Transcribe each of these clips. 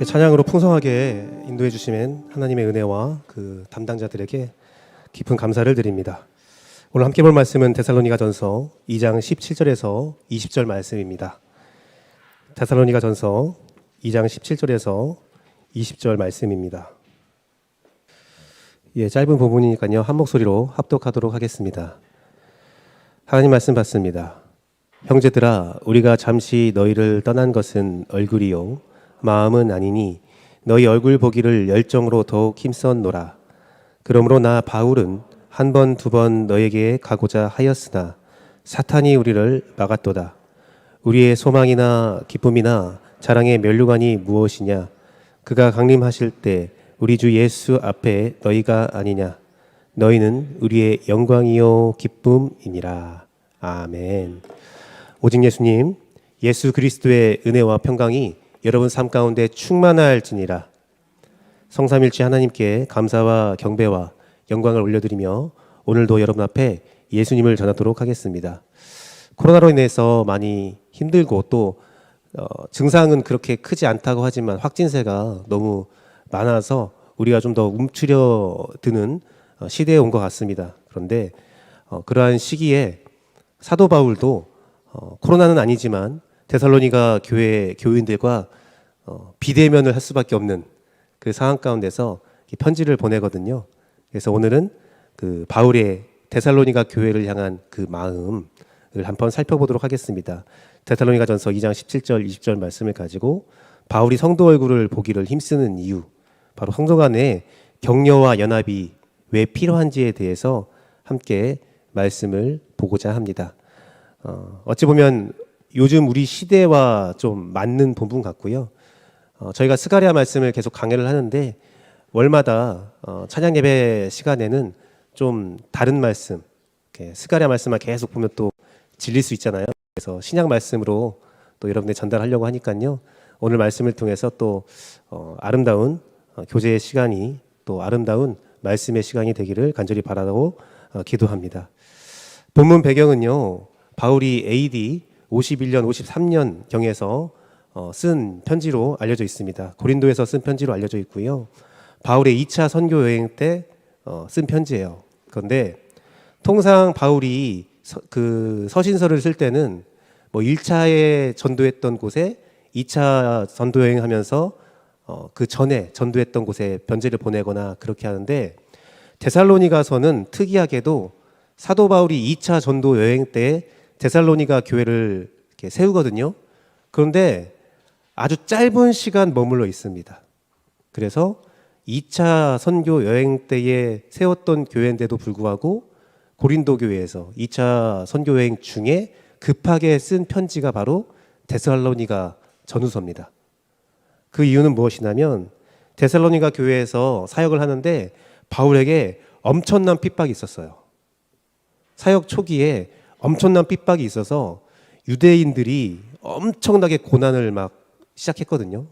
찬양으로 풍성하게 인도해 주시면 하나님의 은혜와 그 담당자들에게 깊은 감사를 드립니다. 오늘 함께 볼 말씀은 데살로니가전서 2장 17절에서 20절 말씀입니다. 데살로니가전서 2장 17절에서 20절 말씀입니다. 짧은 부분이니까요. 한 목소리로 합독하도록 하겠습니다. 하나님 말씀 받습니다. 형제들아, 우리가 잠시 너희를 떠난 것은 얼굴이요 마음은 아니니 너희 얼굴 보기를 열정으로 더욱 힘썼노라. 그러므로 나 바울은 한 번, 두 번 너에게 가고자 하였으나 사탄이 우리를 막았도다. 우리의 소망이나 기쁨이나 자랑의 면류관이 무엇이냐? 그가 강림하실 때 우리 주 예수 앞에 너희가 아니냐? 너희는 우리의 영광이요 기쁨이니라. 아멘. 오직 예수님, 예수 그리스도의 은혜와 평강이 여러분 삶 가운데 충만할지니라. 성삼일체 하나님께 감사와 경배와 영광을 올려드리며 오늘도 여러분 앞에 예수님을 전하도록 하겠습니다. 코로나로 인해서 많이 힘들고 또 증상은 그렇게 크지 않다고 하지만 확진세가 너무 많아서 우리가 좀 더 움츠려드는 시대에 온 것 같습니다. 그런데 그러한 시기에 사도 바울도 코로나는 아니지만 데살로니가 교회 교인들과 비대면을 할 수밖에 없는 그 상황 가운데서 편지를 보내거든요. 그래서 오늘은 그 바울의 데살로니가 교회를 향한 그 마음을 한번 살펴보도록 하겠습니다. 데살로니가전서 2장 17절 20절 말씀을 가지고 바울이 성도 얼굴을 보기를 힘쓰는 이유, 바로 성도 간의 격려와 연합이 왜 필요한지에 대해서 함께 말씀을 보고자 합니다. 어찌 보면 요즘 우리 시대와 좀 맞는 본문 같고요. 저희가 스가랴 말씀을 계속 강해를 하는데 월마다 찬양 예배 시간에는 좀 다른 말씀, 스가랴 말씀만 계속 보면 또 질릴 수 있잖아요. 그래서 신약 말씀으로 또 여러분들 전달하려고 하니까요. 오늘 말씀을 통해서 또 아름다운 교제의 시간이 또 아름다운 말씀의 시간이 되기를 간절히 바라고 기도합니다. 본문 배경은요. 바울이 AD 51년, 53년 경에서 쓴 편지로 알려져 있습니다. 고린도에서 쓴 편지로 알려져 있고요. 바울의 2차 선교 여행 때 쓴 편지예요. 그런데 통상 바울이 그 서신서를 쓸 때는 뭐 1차에 전도했던 곳에 2차 전도 여행하면서 그 전에 전도했던 곳에 편지를 보내거나 그렇게 하는데 데살로니가서는 특이하게도 사도 바울이 2차 전도 여행 때 데살로니가 교회를 이렇게 세우거든요. 그런데 아주 짧은 시간 머물러 있습니다. 그래서 2차 선교 여행 때에 세웠던 교회인데도 불구하고 고린도 교회에서 2차 선교 여행 중에 급하게 쓴 편지가 바로 데살로니가 전후서입니다. 그 이유는 무엇이냐면 데살로니가 교회에서 사역을 하는데 바울에게 엄청난 핍박이 있었어요. 사역 초기에 엄청난 핍박이 있어서 유대인들이 엄청나게 고난을 막 시작했거든요.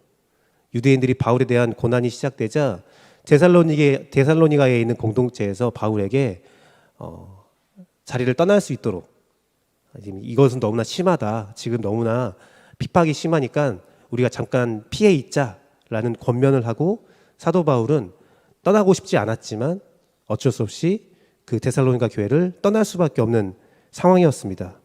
유대인들이 바울에 대한 고난이 시작되자 데살로니가에 있는 공동체에서 바울에게 자리를 떠날 수 있도록, 이것은 너무나 심하다, 지금 너무나 핍박이 심하니까 우리가 잠깐 피해 있자라는 권면을 하고 사도 바울은 떠나고 싶지 않았지만 어쩔 수 없이 그 데살로니가 교회를 떠날 수밖에 없는 상황이었습니다.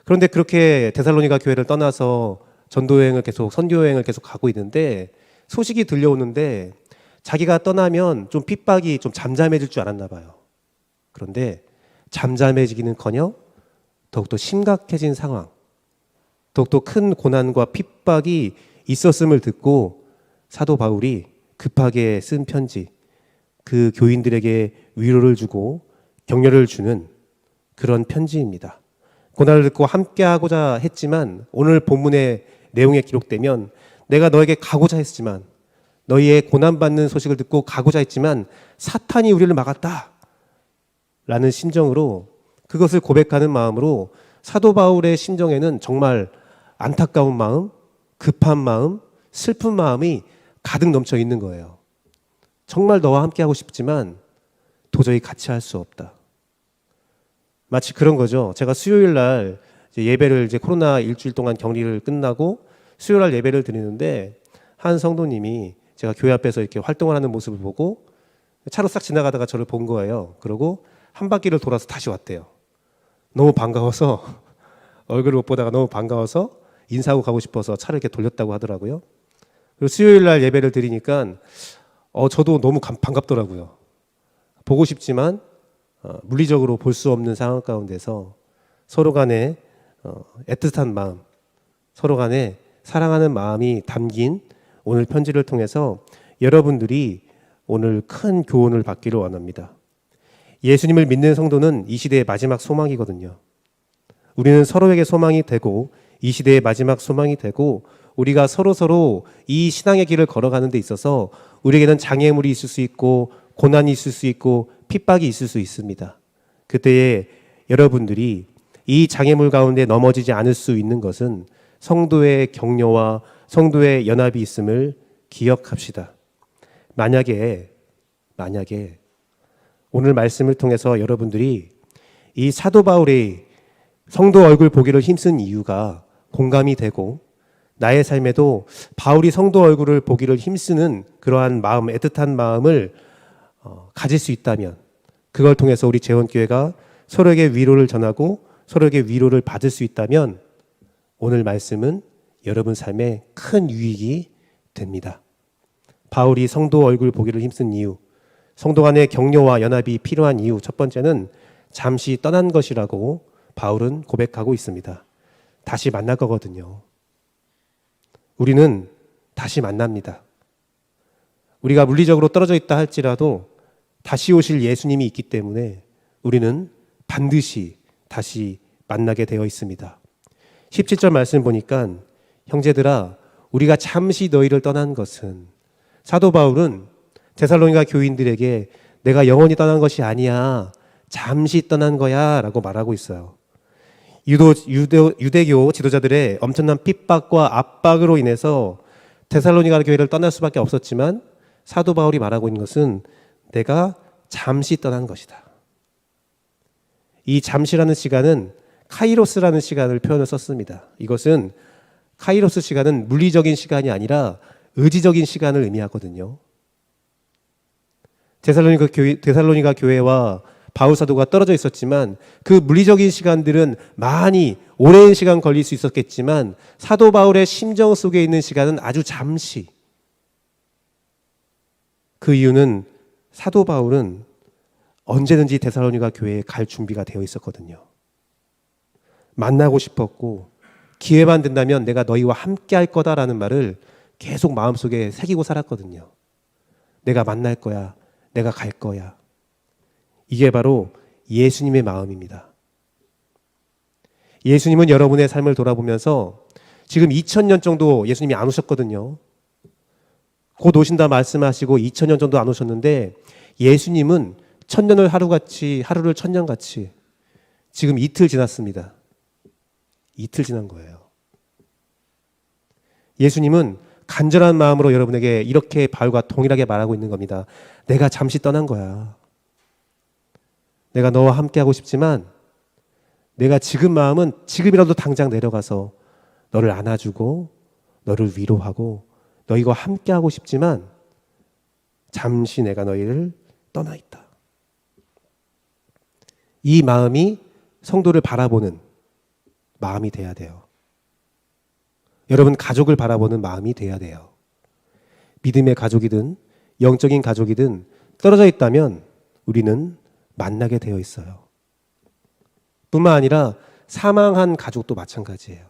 그런데 그렇게 데살로니가 교회를 떠나서 전도여행을 계속 선교여행을 계속 가고 있는데 소식이 들려오는데 자기가 떠나면 좀 핍박이 좀 잠잠해질 줄 알았나 봐요. 그런데 잠잠해지기는커녕 더욱더 심각해진 상황, 더욱더 큰 고난과 핍박이 있었음을 듣고 사도 바울이 급하게 쓴 편지, 그 교인들에게 위로를 주고 격려를 주는 그런 편지입니다. 고난을 듣고 함께하고자 했지만 오늘 본문의 내용에 기록되면 내가 너에게 가고자 했지만 너희의 고난받는 소식을 듣고 가고자 했지만 사탄이 우리를 막았다 라는 심정으로, 그것을 고백하는 마음으로 사도 바울의 심정에는 정말 안타까운 마음, 급한 마음, 슬픈 마음이 가득 넘쳐 있는 거예요. 정말 너와 함께하고 싶지만 도저히 같이 할 수 없다. 마치 그런 거죠. 제가 수요일 날 예배를 코로나 일주일 동안 격리를 끝나고 수요일 날 예배를 드리는데 한 성도님이 제가 교회 앞에서 이렇게 활동을 하는 모습을 보고 차로 싹 지나가다가 저를 본 거예요. 그러고 한 바퀴를 돌아서 다시 왔대요. 너무 반가워서 얼굴을 못 보다가 너무 반가워서 인사하고 가고 싶어서 차를 이렇게 돌렸다고 하더라고요. 그리고 수요일 날 예배를 드리니까 저도 너무 반갑더라고요. 보고 싶지만 물리적으로 볼 수 없는 상황 가운데서 서로 간에 애틋한 마음, 서로 간에 사랑하는 마음이 담긴 오늘 편지를 통해서 여러분들이 오늘 큰 교훈을 받기를 원합니다. 예수님을 믿는 성도는 이 시대의 마지막 소망이거든요. 우리는 서로에게 소망이 되고 이 시대의 마지막 소망이 되고 우리가 서로 이 신앙의 길을 걸어가는 데 있어서 우리에게는 장애물이 있을 수 있고 고난이 있을 수 있고 핍박이 있을 수 있습니다. 그때에 여러분들이 이 장애물 가운데 넘어지지 않을 수 있는 것은 성도의 격려와 성도의 연합이 있음을 기억합시다. 만약에 오늘 말씀을 통해서 여러분들이 이 사도 바울의 성도 얼굴 보기를 힘쓴 이유가 공감이 되고 나의 삶에도 바울이 성도 얼굴을 보기를 힘쓰는 그러한 마음, 애틋한 마음을 가질 수 있다면 그걸 통해서 우리 재원교회가 서로에게 위로를 전하고 서로에게 위로를 받을 수 있다면 오늘 말씀은 여러분 삶에 큰 유익이 됩니다. 바울이 성도 얼굴 보기를 힘쓴 이유, 성도 간의 격려와 연합이 필요한 이유 첫 번째는 잠시 떠난 것이라고 바울은 고백하고 있습니다. 다시 만날 거거든요. 우리는 다시 만납니다. 우리가 물리적으로 떨어져 있다 할지라도 다시 오실 예수님이 있기 때문에 우리는 반드시 다시 만나게 되어 있습니다. 17절 말씀 보니까 형제들아 우리가 잠시 너희를 떠난 것은 사도 바울은 데살로니가 교인들에게 내가 영원히 떠난 것이 아니야. 잠시 떠난 거야 라고 말하고 있어요. 유대교 지도자들의 엄청난 핍박과 압박으로 인해서 데살로니가 교회를 떠날 수밖에 없었지만 사도 바울이 말하고 있는 것은 내가 잠시 떠난 것이다. 이 잠시라는 시간은 카이로스라는 시간을 표현을 썼습니다. 이것은 카이로스 시간은 물리적인 시간이 아니라 의지적인 시간을 의미하거든요. 데살로니가 교회와 바울 사도가 떨어져 있었지만 그 물리적인 시간들은 많이 오랜 시간 걸릴 수 있었겠지만 사도 바울의 심정 속에 있는 시간은 아주 잠시. 그 이유는 사도 바울은 언제든지 데살로니가 교회에 갈 준비가 되어 있었거든요. 만나고 싶었고 기회만 된다면 내가 너희와 함께 할 거다라는 말을 계속 마음속에 새기고 살았거든요. 내가 만날 거야. 내가 갈 거야. 이게 바로 예수님의 마음입니다. 예수님은 여러분의 삶을 돌아보면서 지금 2000년 정도 예수님이 안 오셨거든요. 곧 오신다 말씀하시고 2000년 정도 안 오셨는데 예수님은 1000년을 하루같이 하루를 1000년같이 지금 이틀 지났습니다. 이틀 지난 거예요. 예수님은 간절한 마음으로 여러분에게 이렇게 바울과 동일하게 말하고 있는 겁니다. 내가 잠시 떠난 거야. 내가 너와 함께 하고 싶지만 내가 지금 마음은 지금이라도 당장 내려가서 너를 안아주고 너를 위로하고 너희와 함께 하고 싶지만 잠시 내가 너희를 떠나 있다. 이 마음이 성도를 바라보는 마음이 돼야 돼요. 여러분 가족을 바라보는 마음이 돼야 돼요. 믿음의 가족이든 영적인 가족이든 떨어져 있다면 우리는 만나게 되어 있어요. 뿐만 아니라 사망한 가족도 마찬가지예요.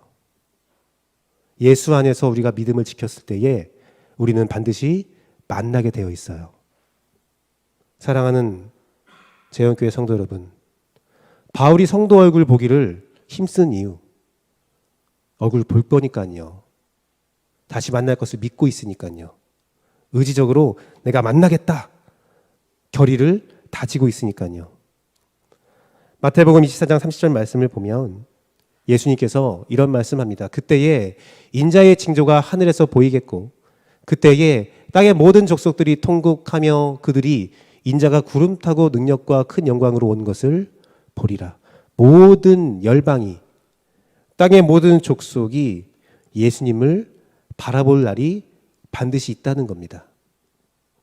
예수 안에서 우리가 믿음을 지켰을 때에 우리는 반드시 만나게 되어 있어요. 사랑하는 재원교회 성도 여러분, 바울이 성도 얼굴 보기를 힘쓴 이유, 얼굴 볼 거니까요. 다시 만날 것을 믿고 있으니까요. 의지적으로 내가 만나겠다. 결의를 다지고 있으니까요. 마태복음 24장 30절 말씀을 보면 예수님께서 이런 말씀합니다. 그때에 인자의 징조가 하늘에서 보이겠고 그때에 땅의 모든 족속들이 통곡하며 그들이 인자가 구름 타고 능력과 큰 영광으로 온 것을 보리라. 모든 열방이 땅의 모든 족속이 예수님을 바라볼 날이 반드시 있다는 겁니다.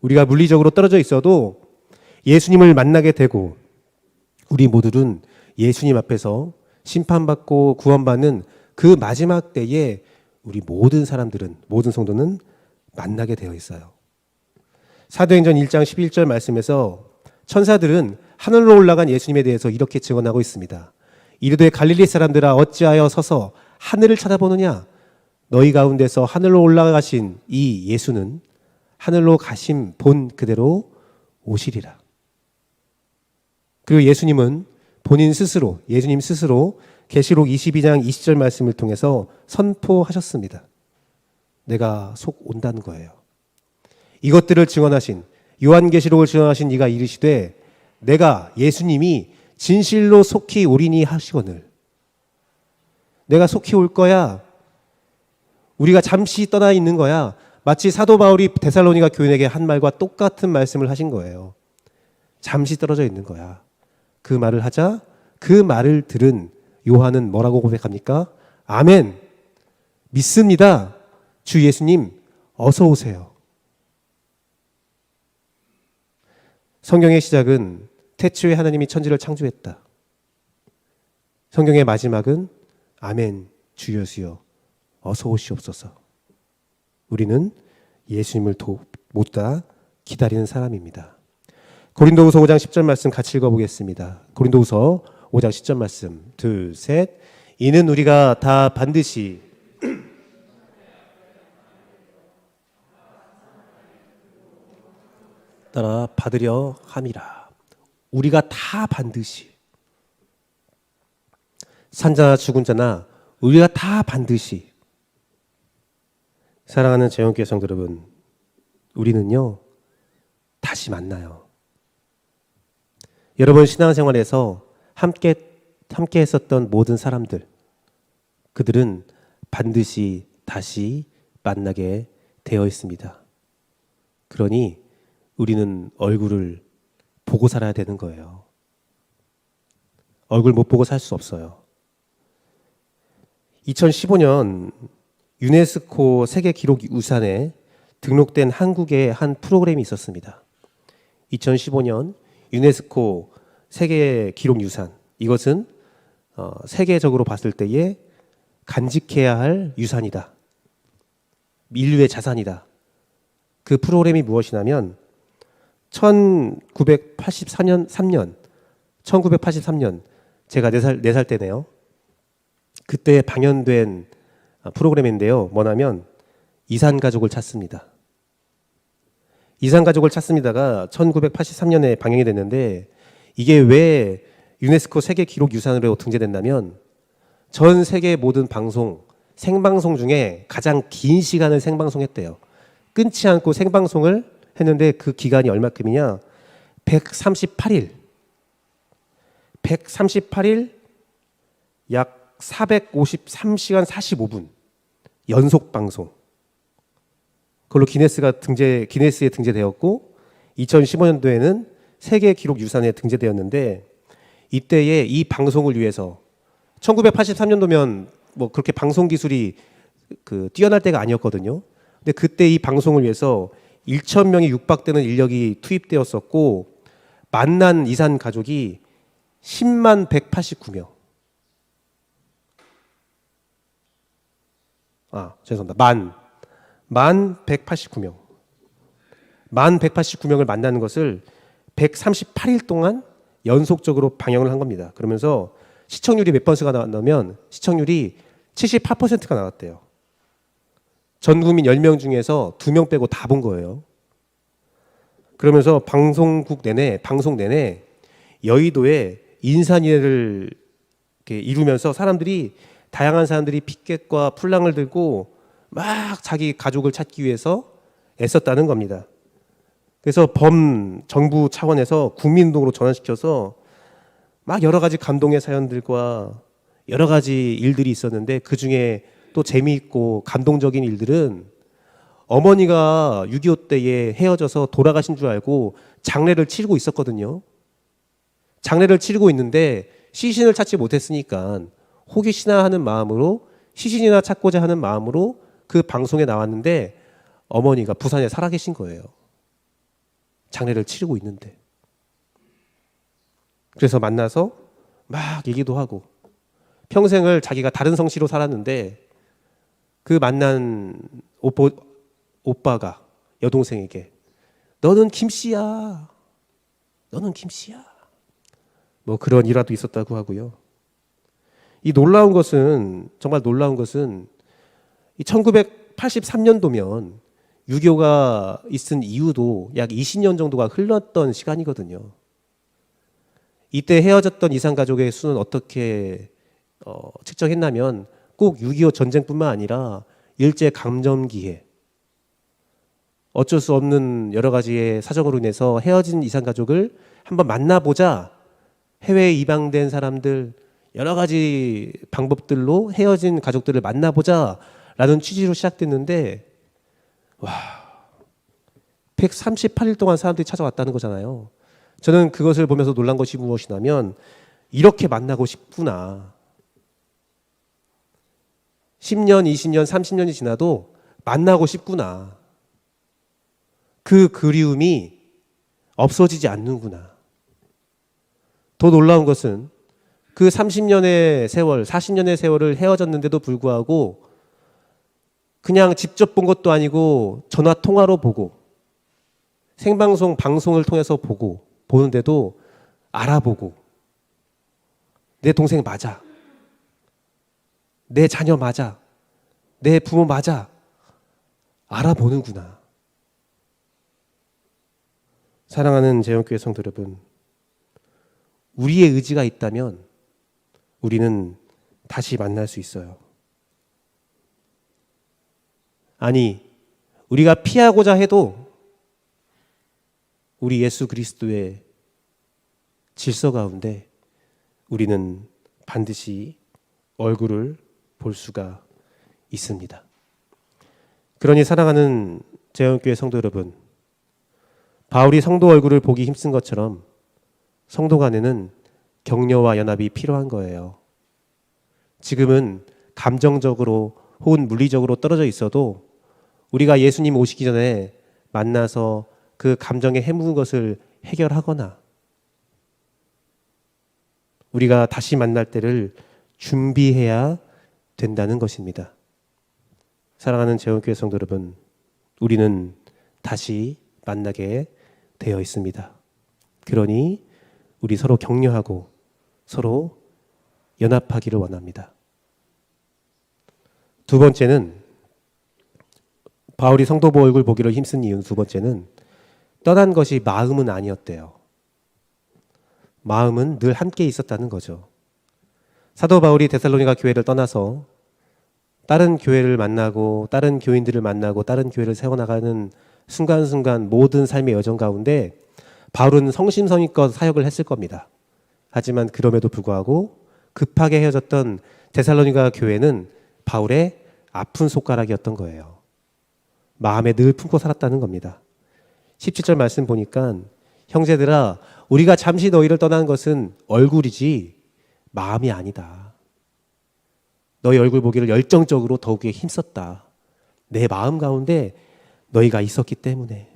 우리가 물리적으로 떨어져 있어도 예수님을 만나게 되고 우리 모두는 예수님 앞에서 심판받고 구원받는 그 마지막 때에 우리 모든 사람들은, 모든 성도는 만나게 되어 있어요. 사도행전 1장 11절 말씀에서 천사들은 하늘로 올라간 예수님에 대해서 이렇게 증언하고 있습니다. 이르되 갈릴리 사람들아 어찌하여 서서 하늘을 쳐다보느냐? 너희 가운데서 하늘로 올라가신 이 예수는 하늘로 가심 본 그대로 오시리라. 그리고 예수님은 예수님 스스로 계시록 22장 20절 말씀을 통해서 선포하셨습니다. 내가 속 온다는 거예요. 이것들을 증언하신, 요한계시록을 증언하신 이가 이르시되 내가, 예수님이 진실로 속히 오리니 하시거늘. 내가 속히 올 거야. 우리가 잠시 떠나 있는 거야. 마치 사도 바울이 데살로니가 교인에게 한 말과 똑같은 말씀을 하신 거예요. 잠시 떨어져 있는 거야. 그 말을 하자 그 말을 들은 요한은 뭐라고 고백합니까? 아멘. 믿습니다. 주 예수님 어서 오세요. 성경의 시작은 태초에 하나님이 천지를 창조했다. 성경의 마지막은 아멘. 주 예수여 어서 오시옵소서. 우리는 예수님을 모두 다 기다리는 사람입니다. 고린도후서 5장 10절 말씀 같이 읽어보겠습니다. 고린도후서 5장 10절 말씀 둘, 셋. 이는 우리가 다 반드시 따라 받으려 함이라. 우리가 다 반드시, 산자나 죽은 자나 우리가 다 반드시. 사랑하는 재원교회 성도 여러분, 우리는요 다시 만나요. 여러분 신앙생활에서 함께 했었던 모든 사람들, 그들은 반드시 다시 만나게 되어 있습니다. 그러니 우리는 얼굴을 보고 살아야 되는 거예요. 얼굴 못 보고 살 수 없어요. 2015년 유네스코 세계기록유산에 등록된 한국의 한 프로그램이 있었습니다. 2015년 유네스코 세계기록유산, 이것은 세계적으로 봤을 때에 간직해야 할 유산이다. 인류의 자산이다. 그 프로그램이 무엇이냐면 1983년 제가 4살 때네요. 그때 방영된 프로그램인데요. 뭐냐면 이산가족을 찾습니다. 이산가족을 찾습니다가 1983년에 방영이 됐는데 이게 왜 유네스코 세계기록유산으로 등재됐냐면 전 세계 모든 생방송 중에 가장 긴 시간을 생방송했대요. 끊지 않고 생방송을 했는데 그 기간이 얼마큼이냐? 138일 약 453시간 45분 연속 방송. 그걸로 기네스에 등재되었고 2015년도에는 세계기록유산에 등재되었는데 이때에 이 방송을 위해서 1983년도면 뭐 그렇게 방송 기술이 뛰어날 때가 아니었거든요. 근데 그때 이 방송을 위해서 1,000명이 육박되는 인력이 투입되었었고 만난 이산 가족이 10만 189명. 죄송합니다. 만 189명. 만 189명을 만나는 것을 138일 동안 연속적으로 방영을 한 겁니다. 그러면서 시청률이 몇 번수가 나왔냐면 시청률이 78%가 나왔대요. 전 국민 10명 중에서 2명 빼고 다 본 거예요. 그러면서 방송 내내 여의도에 인산이해를 이루면서 다양한 사람들이 피켓과 풀랑을 들고 막 자기 가족을 찾기 위해서 애썼다는 겁니다. 그래서 정부 차원에서 국민운동으로 전환시켜서 막 여러 가지 감동의 사연들과 여러 가지 일들이 있었는데 그중에 또 재미있고 감동적인 일들은 어머니가 6.25 때에 헤어져서 돌아가신 줄 알고 장례를 치르고 있었거든요. 장례를 치르고 있는데 시신을 찾지 못했으니까 호기심이나 하는 마음으로 시신이나 찾고자 하는 마음으로 그 방송에 나왔는데 어머니가 부산에 살아계신 거예요. 장례를 치르고 있는데. 그래서 만나서 막 얘기도 하고 평생을 자기가 다른 성씨로 살았는데 그 만난 오빠가 여동생에게 너는 김씨야. 너는 김씨야. 뭐 그런 일화도 있었다고 하고요. 이 놀라운 것은 정말 놀라운 것은 이 1983년도면 유교가 있은 이후도 약 20년 정도가 흘렀던 시간이거든요. 이때 헤어졌던 이산가족의 수는 어떻게 측정했냐면 꼭 6.25 전쟁뿐만 아니라 일제강점기에 어쩔 수 없는 여러 가지의 사정으로 인해서 헤어진 이산가족을 한번 만나보자. 해외에 이방된 사람들 여러 가지 방법들로 헤어진 가족들을 만나보자 라는 취지로 시작됐는데 138일 동안 사람들이 찾아왔다는 거잖아요. 저는 그것을 보면서 놀란 것이 무엇이냐면 이렇게 만나고 싶구나. 10년, 20년, 30년이 지나도 만나고 싶구나. 그 그리움이 없어지지 않는구나. 더 놀라운 것은 그 30년의 세월, 40년의 세월을 헤어졌는데도 불구하고 그냥 직접 본 것도 아니고 전화 통화로 보고 생방송, 방송을 통해서 보는데도 알아보고 내 동생 맞아. 내 자녀 맞아. 내 부모 맞아. 알아보는구나. 사랑하는 재영교회 성도 여러분, 우리의 의지가 있다면 우리는 다시 만날 수 있어요. 아니, 우리가 피하고자 해도 우리 예수 그리스도의 질서 가운데 우리는 반드시 얼굴을 볼 수가 있습니다. 그러니 사랑하는 재영교회 성도 여러분, 바울이 성도 얼굴을 보기 힘쓴 것처럼 성도 간에는 격려와 연합이 필요한 거예요. 지금은 감정적으로 혹은 물리적으로 떨어져 있어도 우리가 예수님 오시기 전에 만나서 그 감정에 해묵은 것을 해결하거나 우리가 다시 만날 때를 준비해야 된다는 것입니다. 사랑하는 재원교회 성도 여러분, 우리는 다시 만나게 되어 있습니다. 그러니 우리 서로 격려하고 서로 연합하기를 원합니다. 두 번째는 바울이 성도 얼굴 보기를 힘쓴 이유는 두 번째는 떠난 것이 마음은 아니었대요. 마음은 늘 함께 있었다는 거죠. 사도 바울이 데살로니가 교회를 떠나서 다른 교회를 만나고 다른 교인들을 만나고 다른 교회를 세워나가는 순간순간 모든 삶의 여정 가운데 바울은 성심성의껏 사역을 했을 겁니다. 하지만 그럼에도 불구하고 급하게 헤어졌던 데살로니가 교회는 바울의 아픈 손가락이었던 거예요. 마음에 늘 품고 살았다는 겁니다. 17절 말씀 보니까 형제들아 우리가 잠시 너희를 떠난 것은 얼굴이지 마음이 아니다. 너희 얼굴 보기를 열정적으로 더욱에 힘썼다. 내 마음 가운데 너희가 있었기 때문에.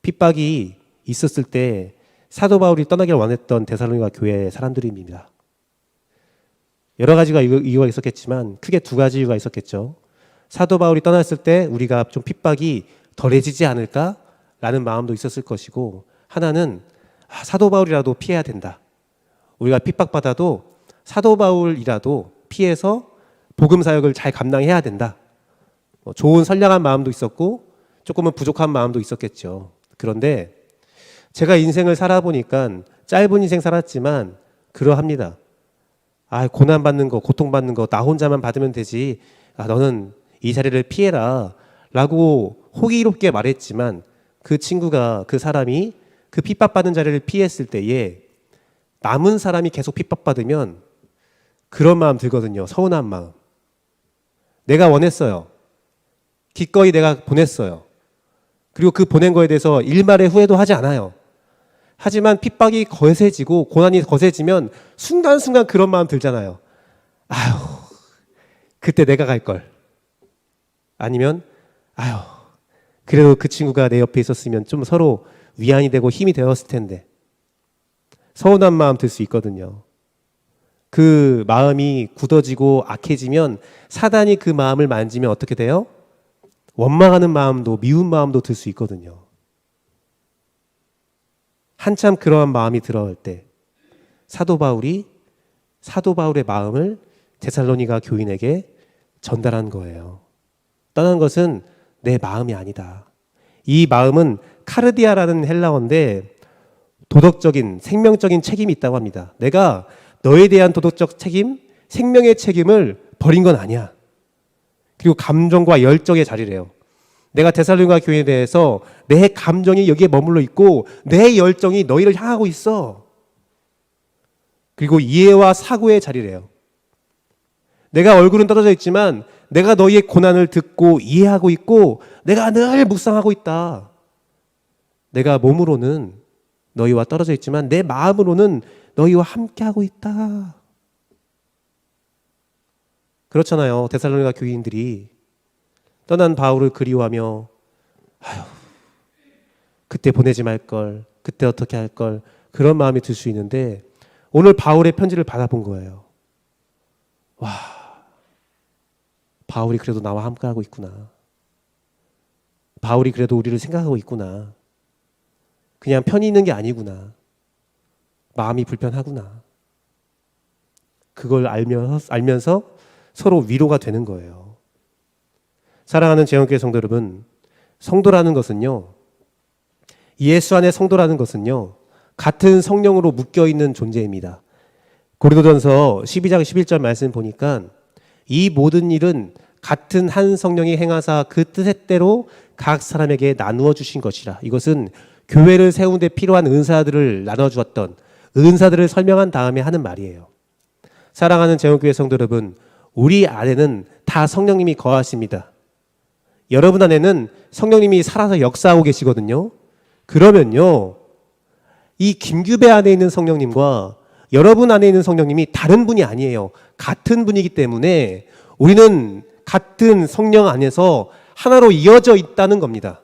핍박이 있었을 때 사도 바울이 떠나기를 원했던 데살로니가 교회 사람들입니다. 여러 가지가 이유가 있었겠지만 크게 두 가지 이유가 있었겠죠. 사도 바울이 떠났을 때 우리가 좀 핍박이 덜해지지 않을까라는 마음도 있었을 것이고, 하나는 사도 바울이라도 피해야 된다. 우리가 핍박받아도 사도 바울이라도 피해서 복음 사역을 잘 감당해야 된다. 좋은 선량한 마음도 있었고 조금은 부족한 마음도 있었겠죠. 그런데 제가 인생을 살아보니까 짧은 인생 살았지만 그러합니다. 고난받는 거, 고통받는 거 나 혼자만 받으면 되지. 너는 이 자리를 피해라 라고 호기롭게 말했지만 그 친구가, 그 사람이 그 핍박받는 자리를 피했을 때에 남은 사람이 계속 핍박받으면 그런 마음 들거든요. 서운한 마음. 내가 원했어요. 기꺼이 내가 보냈어요. 그리고 그 보낸 거에 대해서 일말의 후회도 하지 않아요. 하지만 핍박이 거세지고 고난이 거세지면 순간순간 그런 마음 들잖아요. 그때 내가 갈 걸. 아니면 아유, 그래도 그 친구가 내 옆에 있었으면 좀 서로 위안이 되고 힘이 되었을 텐데. 서운한 마음 들 수 있거든요. 그 마음이 굳어지고 악해지면 사단이 그 마음을 만지면 어떻게 돼요? 원망하는 마음도 미운 마음도 들 수 있거든요. 한참 그러한 마음이 들어올 때 사도 바울의 마음을 데살로니가 교인에게 전달한 거예요. 떠난 것은 내 마음이 아니다. 이 마음은 카르디아라는 헬라어인데 도덕적인 생명적인 책임이 있다고 합니다. 내가 너에 대한 도덕적 책임, 생명의 책임을 버린 건 아니야. 그리고 감정과 열정의 자리래요. 내가 데살로니가 교회에 대해서 내 감정이 여기에 머물러 있고 내 열정이 너희를 향하고 있어. 그리고 이해와 사고의 자리래요. 내가 얼굴은 떨어져 있지만 내가 너희의 고난을 듣고 이해하고 있고 내가 늘 묵상하고 있다. 내가 몸으로는 너희와 떨어져 있지만 내 마음으로는 너희와 함께하고 있다. 그렇잖아요. 데살로니가 교인들이 떠난 바울을 그리워하며 아유, 그때 보내지 말걸, 그때 어떻게 할걸 그런 마음이 들 수 있는데 오늘 바울의 편지를 받아본 거예요. 와, 바울이 그래도 나와 함께하고 있구나. 바울이 그래도 우리를 생각하고 있구나. 그냥 편히 있는 게 아니구나. 마음이 불편하구나. 그걸 알면서 서로 위로가 되는 거예요. 사랑하는 재원교회 성도 여러분, 성도라는 것은요, 예수 안에 성도라는 것은요, 같은 성령으로 묶여있는 존재입니다. 고린도전서 12장 11절 말씀 보니까 이 모든 일은 같은 한 성령이 행하사 그 뜻대로 각 사람에게 나누어 주신 것이라. 이것은 교회를 세우는 데 필요한 은사들을 나눠주었던 은사들을 설명한 다음에 하는 말이에요. 사랑하는 재원교회 성도 여러분, 우리 안에는 다 성령님이 거하십니다. 여러분 안에는 성령님이 살아서 역사하고 계시거든요. 그러면요, 이 김규배 안에 있는 성령님과 여러분 안에 있는 성령님이 다른 분이 아니에요. 같은 분이기 때문에 우리는 같은 성령 안에서 하나로 이어져 있다는 겁니다.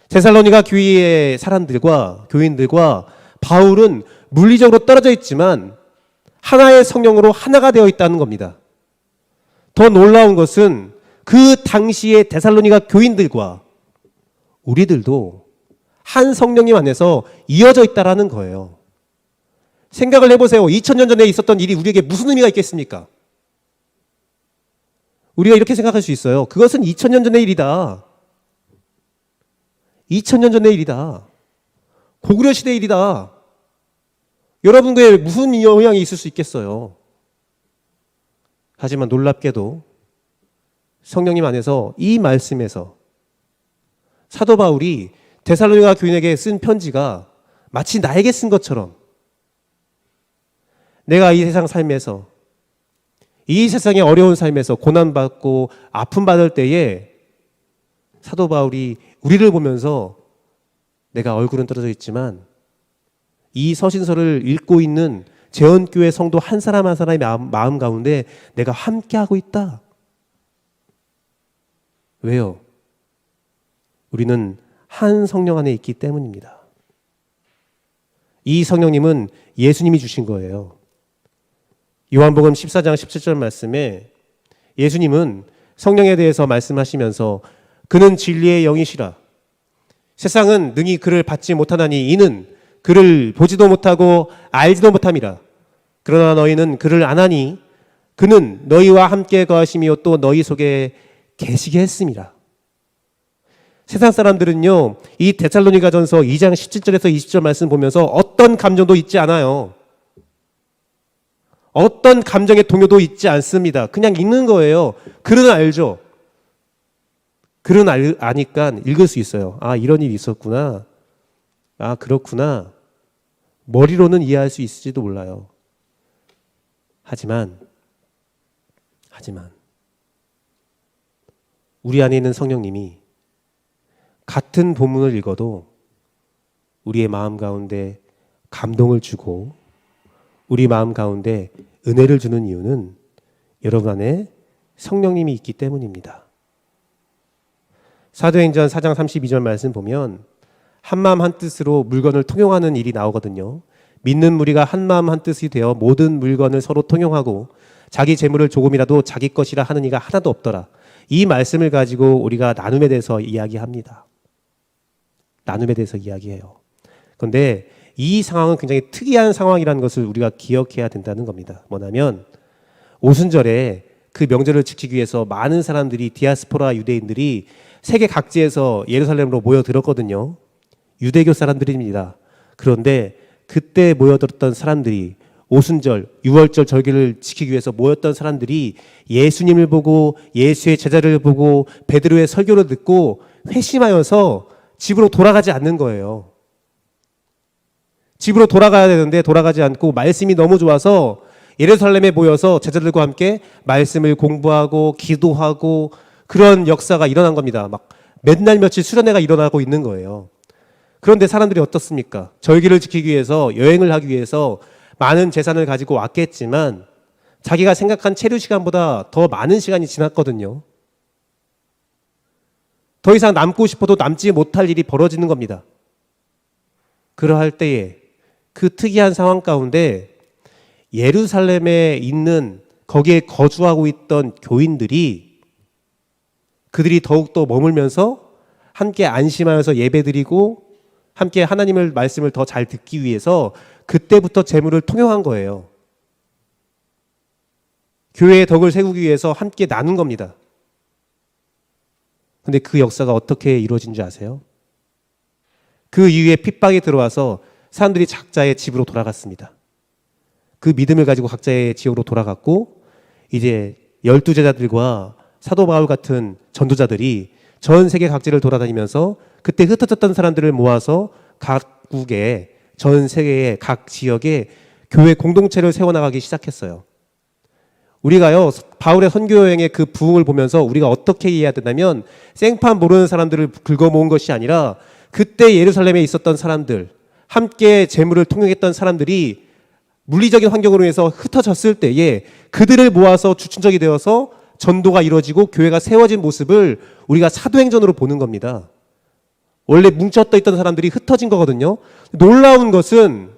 데살로니가 교회의 사람들과 교인들과 바울은 물리적으로 떨어져 있지만 하나의 성령으로 하나가 되어 있다는 겁니다. 더 놀라운 것은 그 당시의 데살로니가 교인들과 우리들도 한 성령님 안에서 이어져 있다라는 거예요. 생각을 해보세요. 2000년 전에 있었던 일이 우리에게 무슨 의미가 있겠습니까? 우리가 이렇게 생각할 수 있어요. 그것은 2000년 전의 일이다. 2000년 전의 일이다. 고구려 시대의 일이다. 여러분께 무슨 영향이 있을 수 있겠어요? 하지만 놀랍게도 성령님 안에서 이 말씀에서 사도 바울이 데살로니가 교인에게 쓴 편지가 마치 나에게 쓴 것처럼 내가 이 세상 삶에서 이 세상의 어려운 삶에서 고난받고 아픔받을 때에 사도 바울이 우리를 보면서 내가 얼굴은 떨어져 있지만 이 서신서를 읽고 있는 재원교회 성도 한 사람 한 사람의 마음 가운데 내가 함께하고 있다. 왜요? 우리는 한 성령 안에 있기 때문입니다. 이 성령님은 예수님이 주신 거예요. 요한복음 14장 17절 말씀에 예수님은 성령에 대해서 말씀하시면서 그는 진리의 영이시라. 세상은 능히 그를 받지 못하나니 이는 그를 보지도 못하고 알지도 못함이라. 그러나 너희는 그를 아나니 그는 너희와 함께 거하시며 또 너희 속에 계시게 했습니다. 세상 사람들은요, 이 데살로니가전서 2장 17절에서 20절 말씀 보면서 어떤 감정도 있지 않아요. 어떤 감정의 동요도 있지 않습니다. 그냥 읽는 거예요. 글은 알죠. 글은 아니까 읽을 수 있어요. 아, 이런 일이 있었구나. 아, 그렇구나. 머리로는 이해할 수 있을지도 몰라요. 하지만 우리 안에 있는 성령님이 같은 본문을 읽어도 우리의 마음 가운데 감동을 주고 우리 마음 가운데 은혜를 주는 이유는 여러분 안에 성령님이 있기 때문입니다. 사도행전 4장 32절 말씀 보면 한마음 한뜻으로 물건을 통용하는 일이 나오거든요. 믿는 무리가 한마음 한뜻이 되어 모든 물건을 서로 통용하고 자기 재물을 조금이라도 자기 것이라 하는 이가 하나도 없더라. 이 말씀을 가지고 우리가 나눔에 대해서 이야기합니다. 나눔에 대해서 이야기해요. 그런데 이 상황은 굉장히 특이한 상황이라는 것을 우리가 기억해야 된다는 겁니다. 뭐냐면 오순절에 그 명절을 지키기 위해서 많은 사람들이 디아스포라 유대인들이 세계 각지에서 예루살렘으로 모여들었거든요. 유대교 사람들입니다. 그런데 그때 모여들었던 사람들이 오순절, 유월절 절기를 지키기 위해서 모였던 사람들이 예수님을 보고 예수의 제자를 보고 베드로의 설교를 듣고 회심하여서 집으로 돌아가지 않는 거예요. 집으로 돌아가야 되는데 돌아가지 않고 말씀이 너무 좋아서 예루살렘에 모여서 제자들과 함께 말씀을 공부하고 기도하고 그런 역사가 일어난 겁니다. 막 몇 날 며칠 수련회가 일어나고 있는 거예요. 그런데 사람들이 어떻습니까? 절기를 지키기 위해서 여행을 하기 위해서 많은 재산을 가지고 왔겠지만 자기가 생각한 체류 시간보다 더 많은 시간이 지났거든요. 더 이상 남고 싶어도 남지 못할 일이 벌어지는 겁니다. 그러할 때에 그 특이한 상황 가운데 예루살렘에 있는 거기에 거주하고 있던 교인들이 그들이 더욱더 머물면서 함께 안심하여서 예배드리고 함께 하나님의 말씀을 더 잘 듣기 위해서 그때부터 재물을 통용한 거예요. 교회의 덕을 세우기 위해서 함께 나눈 겁니다. 근데 그 역사가 어떻게 이루어진 줄 아세요? 그 이후에 핍박이 들어와서 사람들이 각자의 집으로 돌아갔습니다. 그 믿음을 가지고 각자의 지역으로 돌아갔고 이제 12제자들과 사도 바울 같은 전도자들이 전 세계 각지를 돌아다니면서 그때 흩어졌던 사람들을 모아서 각국의 전 세계의 각 지역에 교회 공동체를 세워나가기 시작했어요. 우리가요 바울의 선교 여행의 그 부흥을 보면서 우리가 어떻게 이해해야 된다면 생판 모르는 사람들을 긁어 모은 것이 아니라 그때 예루살렘에 있었던 사람들 함께 재물을 통용했던 사람들이 물리적인 환경으로 인해서 흩어졌을 때에 그들을 모아서 주축적이 되어서 전도가 이루어지고 교회가 세워진 모습을 우리가 사도행전으로 보는 겁니다. 원래 뭉쳤다 있던 사람들이 흩어진 거거든요. 놀라운 것은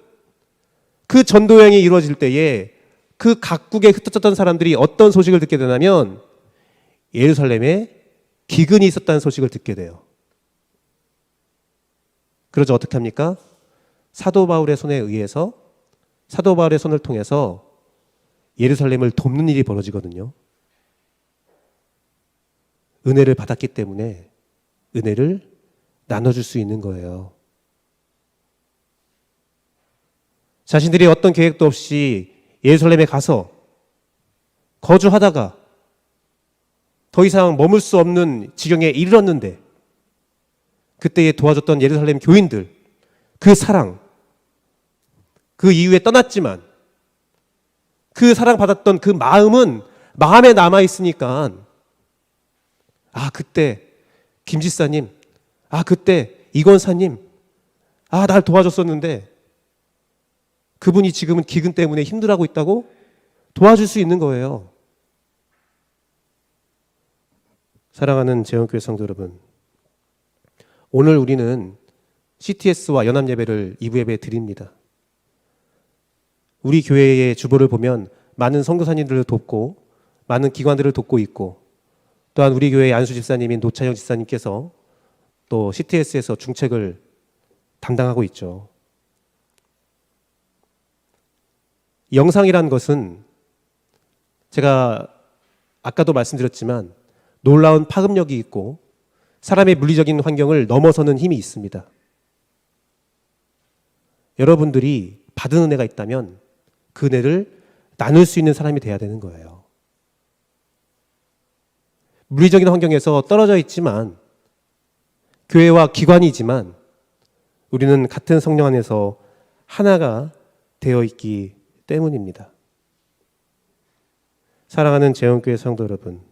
그 전도여행이 이루어질 때에 그 각국에 흩어졌던 사람들이 어떤 소식을 듣게 되냐면 예루살렘에 기근이 있었다는 소식을 듣게 돼요. 그러죠. 어떻게 합니까? 사도 바울의 손에 의해서 사도 바울의 손을 통해서 예루살렘을 돕는 일이 벌어지거든요. 은혜를 받았기 때문에 은혜를 나눠줄 수 있는 거예요. 자신들이 어떤 계획도 없이 예루살렘에 가서 거주하다가 더 이상 머물 수 없는 지경에 이르렀는데 그때에 도와줬던 예루살렘 교인들 그 사랑 그 이후에 떠났지만 그 사랑받았던 그 마음은 마음에 남아있으니까 그때 김지사님 그때 이권사님 날 도와줬었는데 그분이 지금은 기근 때문에 힘들어하고 있다고 도와줄 수 있는 거예요. 사랑하는 재원교회 성도 여러분, 오늘 우리는 CTS와 연합예배를 2부 예배 드립니다. 우리 교회의 주보를 보면 많은 선교사님들을 돕고 많은 기관들을 돕고 있고 또한 우리 교회의 안수 집사님인 노차영 집사님께서 또 CTS에서 중책을 담당하고 있죠. 영상이란 것은 제가 아까도 말씀드렸지만 놀라운 파급력이 있고 사람의 물리적인 환경을 넘어서는 힘이 있습니다. 여러분들이 받은 은혜가 있다면 그 은혜를 나눌 수 있는 사람이 돼야 되는 거예요. 물리적인 환경에서 떨어져 있지만 교회와 기관이지만 우리는 같은 성령 안에서 하나가 되어 있기 때문입니다. 사랑하는 재원교회 성도 여러분,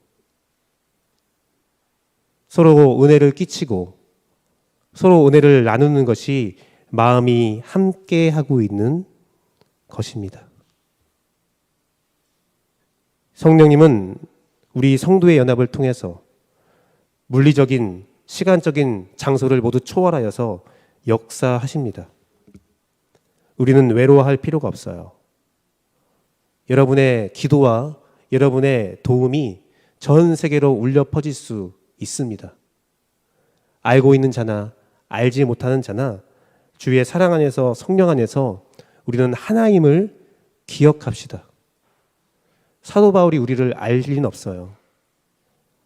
서로 은혜를 끼치고 서로 은혜를 나누는 것이 마음이 함께 하고 있는 것입니다. 성령님은 우리 성도의 연합을 통해서 물리적인 시간적인 장소를 모두 초월하여서 역사하십니다. 우리는 외로워할 필요가 없어요. 여러분의 기도와 여러분의 도움이 전 세계로 울려 퍼질 수 있습니다. 알고 있는 자나 알지 못하는 자나 주의 사랑 안에서 성령 안에서 우리는 하나임을 기억합시다. 사도 바울이 우리를 알 리는 없어요.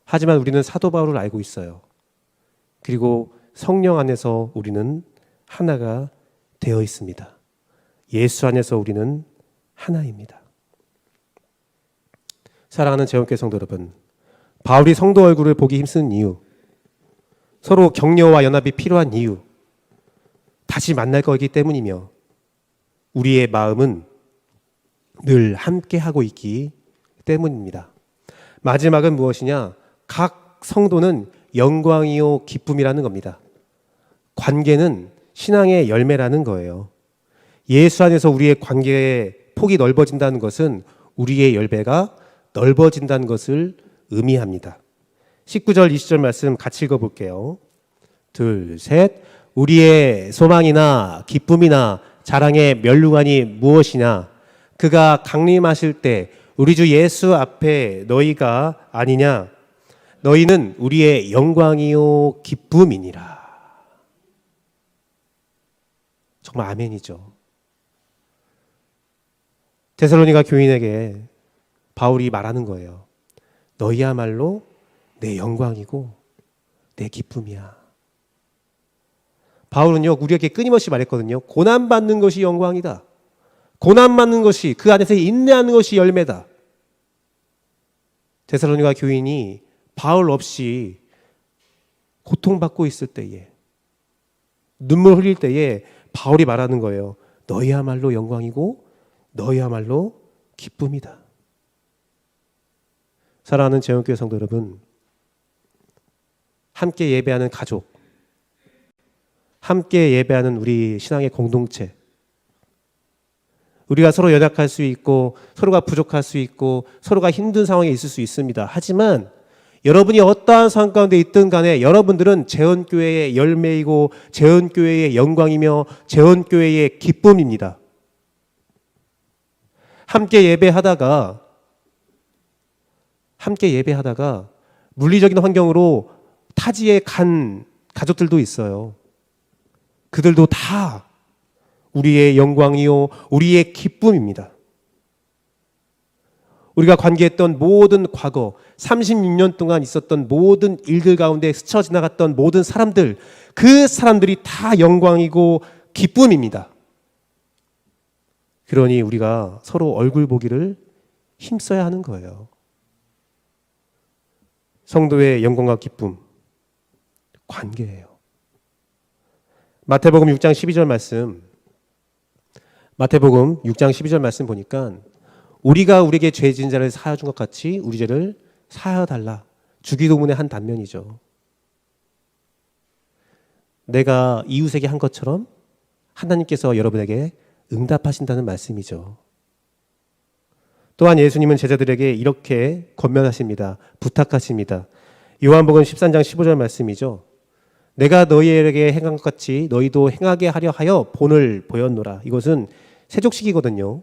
하지만 우리는 사도 바울을 알고 있어요. 그리고 성령 안에서 우리는 하나가 되어 있습니다. 예수 안에서 우리는 하나입니다. 사랑하는 재원교회 성도 여러분, 바울이 성도 얼굴을 보기 힘쓰는 이유, 서로 격려와 연합이 필요한 이유, 다시 만날 거기 때문이며 우리의 마음은 늘 함께하고 있기 때문입니다. 마지막은 무엇이냐? 각 성도는 영광이요 기쁨이라는 겁니다. 관계는 신앙의 열매라는 거예요. 예수 안에서 우리의 관계의 폭이 넓어진다는 것은 우리의 열매가 넓어진다는 것을 의미합니다. 19절 20절 말씀 같이 읽어볼게요. 둘, 셋. 우리의 소망이나 기쁨이나 자랑의 멸류관이 무엇이냐? 그가 강림하실 때 우리 주 예수 앞에 너희가 아니냐? 너희는 우리의 영광이요 기쁨이니라. 정말 아멘이죠. 데살로니가 교인에게 바울이 말하는 거예요. 너희야말로 내 영광이고 내 기쁨이야. 바울은요, 우리에게 끊임없이 말했거든요. 고난받는 것이 영광이다. 고난받는 것이, 그 안에서 인내하는 것이 열매다. 데살로니가 교인이 바울 없이 고통받고 있을 때에, 눈물 흘릴 때에 바울이 말하는 거예요. 너희야말로 영광이고 너희야말로 기쁨이다. 사랑하는 재원교회 성도 여러분, 함께 예배하는 가족, 함께 예배하는 우리 신앙의 공동체, 우리가 서로 연약할 수 있고 서로가 부족할 수 있고 서로가 힘든 상황에 있을 수 있습니다. 하지만 여러분이 어떠한 상황 가운데 있든 간에 여러분들은 재원교회의 열매이고 재원교회의 영광이며 재원교회의 기쁨입니다. 함께 예배하다가 물리적인 환경으로 타지에 간 가족들도 있어요. 그들도 다 우리의 영광이요 우리의 기쁨입니다. 우리가 관계했던 모든 과거 36년 동안 있었던 모든 일들 가운데 스쳐 지나갔던 모든 사람들, 그 사람들이 다 영광이고 기쁨입니다. 그러니 우리가 서로 얼굴 보기를 힘써야 하는 거예요. 성도의 영광과 기쁨, 관계예요. 마태복음 6장 12절 말씀 보니까 우리가 우리에게 죄 지은 자를 사하여 준 것 같이 우리 죄를 사하여 달라. 주기도문의 한 단면이죠. 내가 이웃에게 한 것처럼 하나님께서 여러분에게 응답하신다는 말씀이죠. 또한 예수님은 제자들에게 이렇게 권면하십니다. 부탁하십니다. 요한복음 13장 15절 말씀이죠. 내가 너희에게 행한 것 같이 너희도 행하게 하려 하여 본을 보였노라. 이것은 세족식이거든요.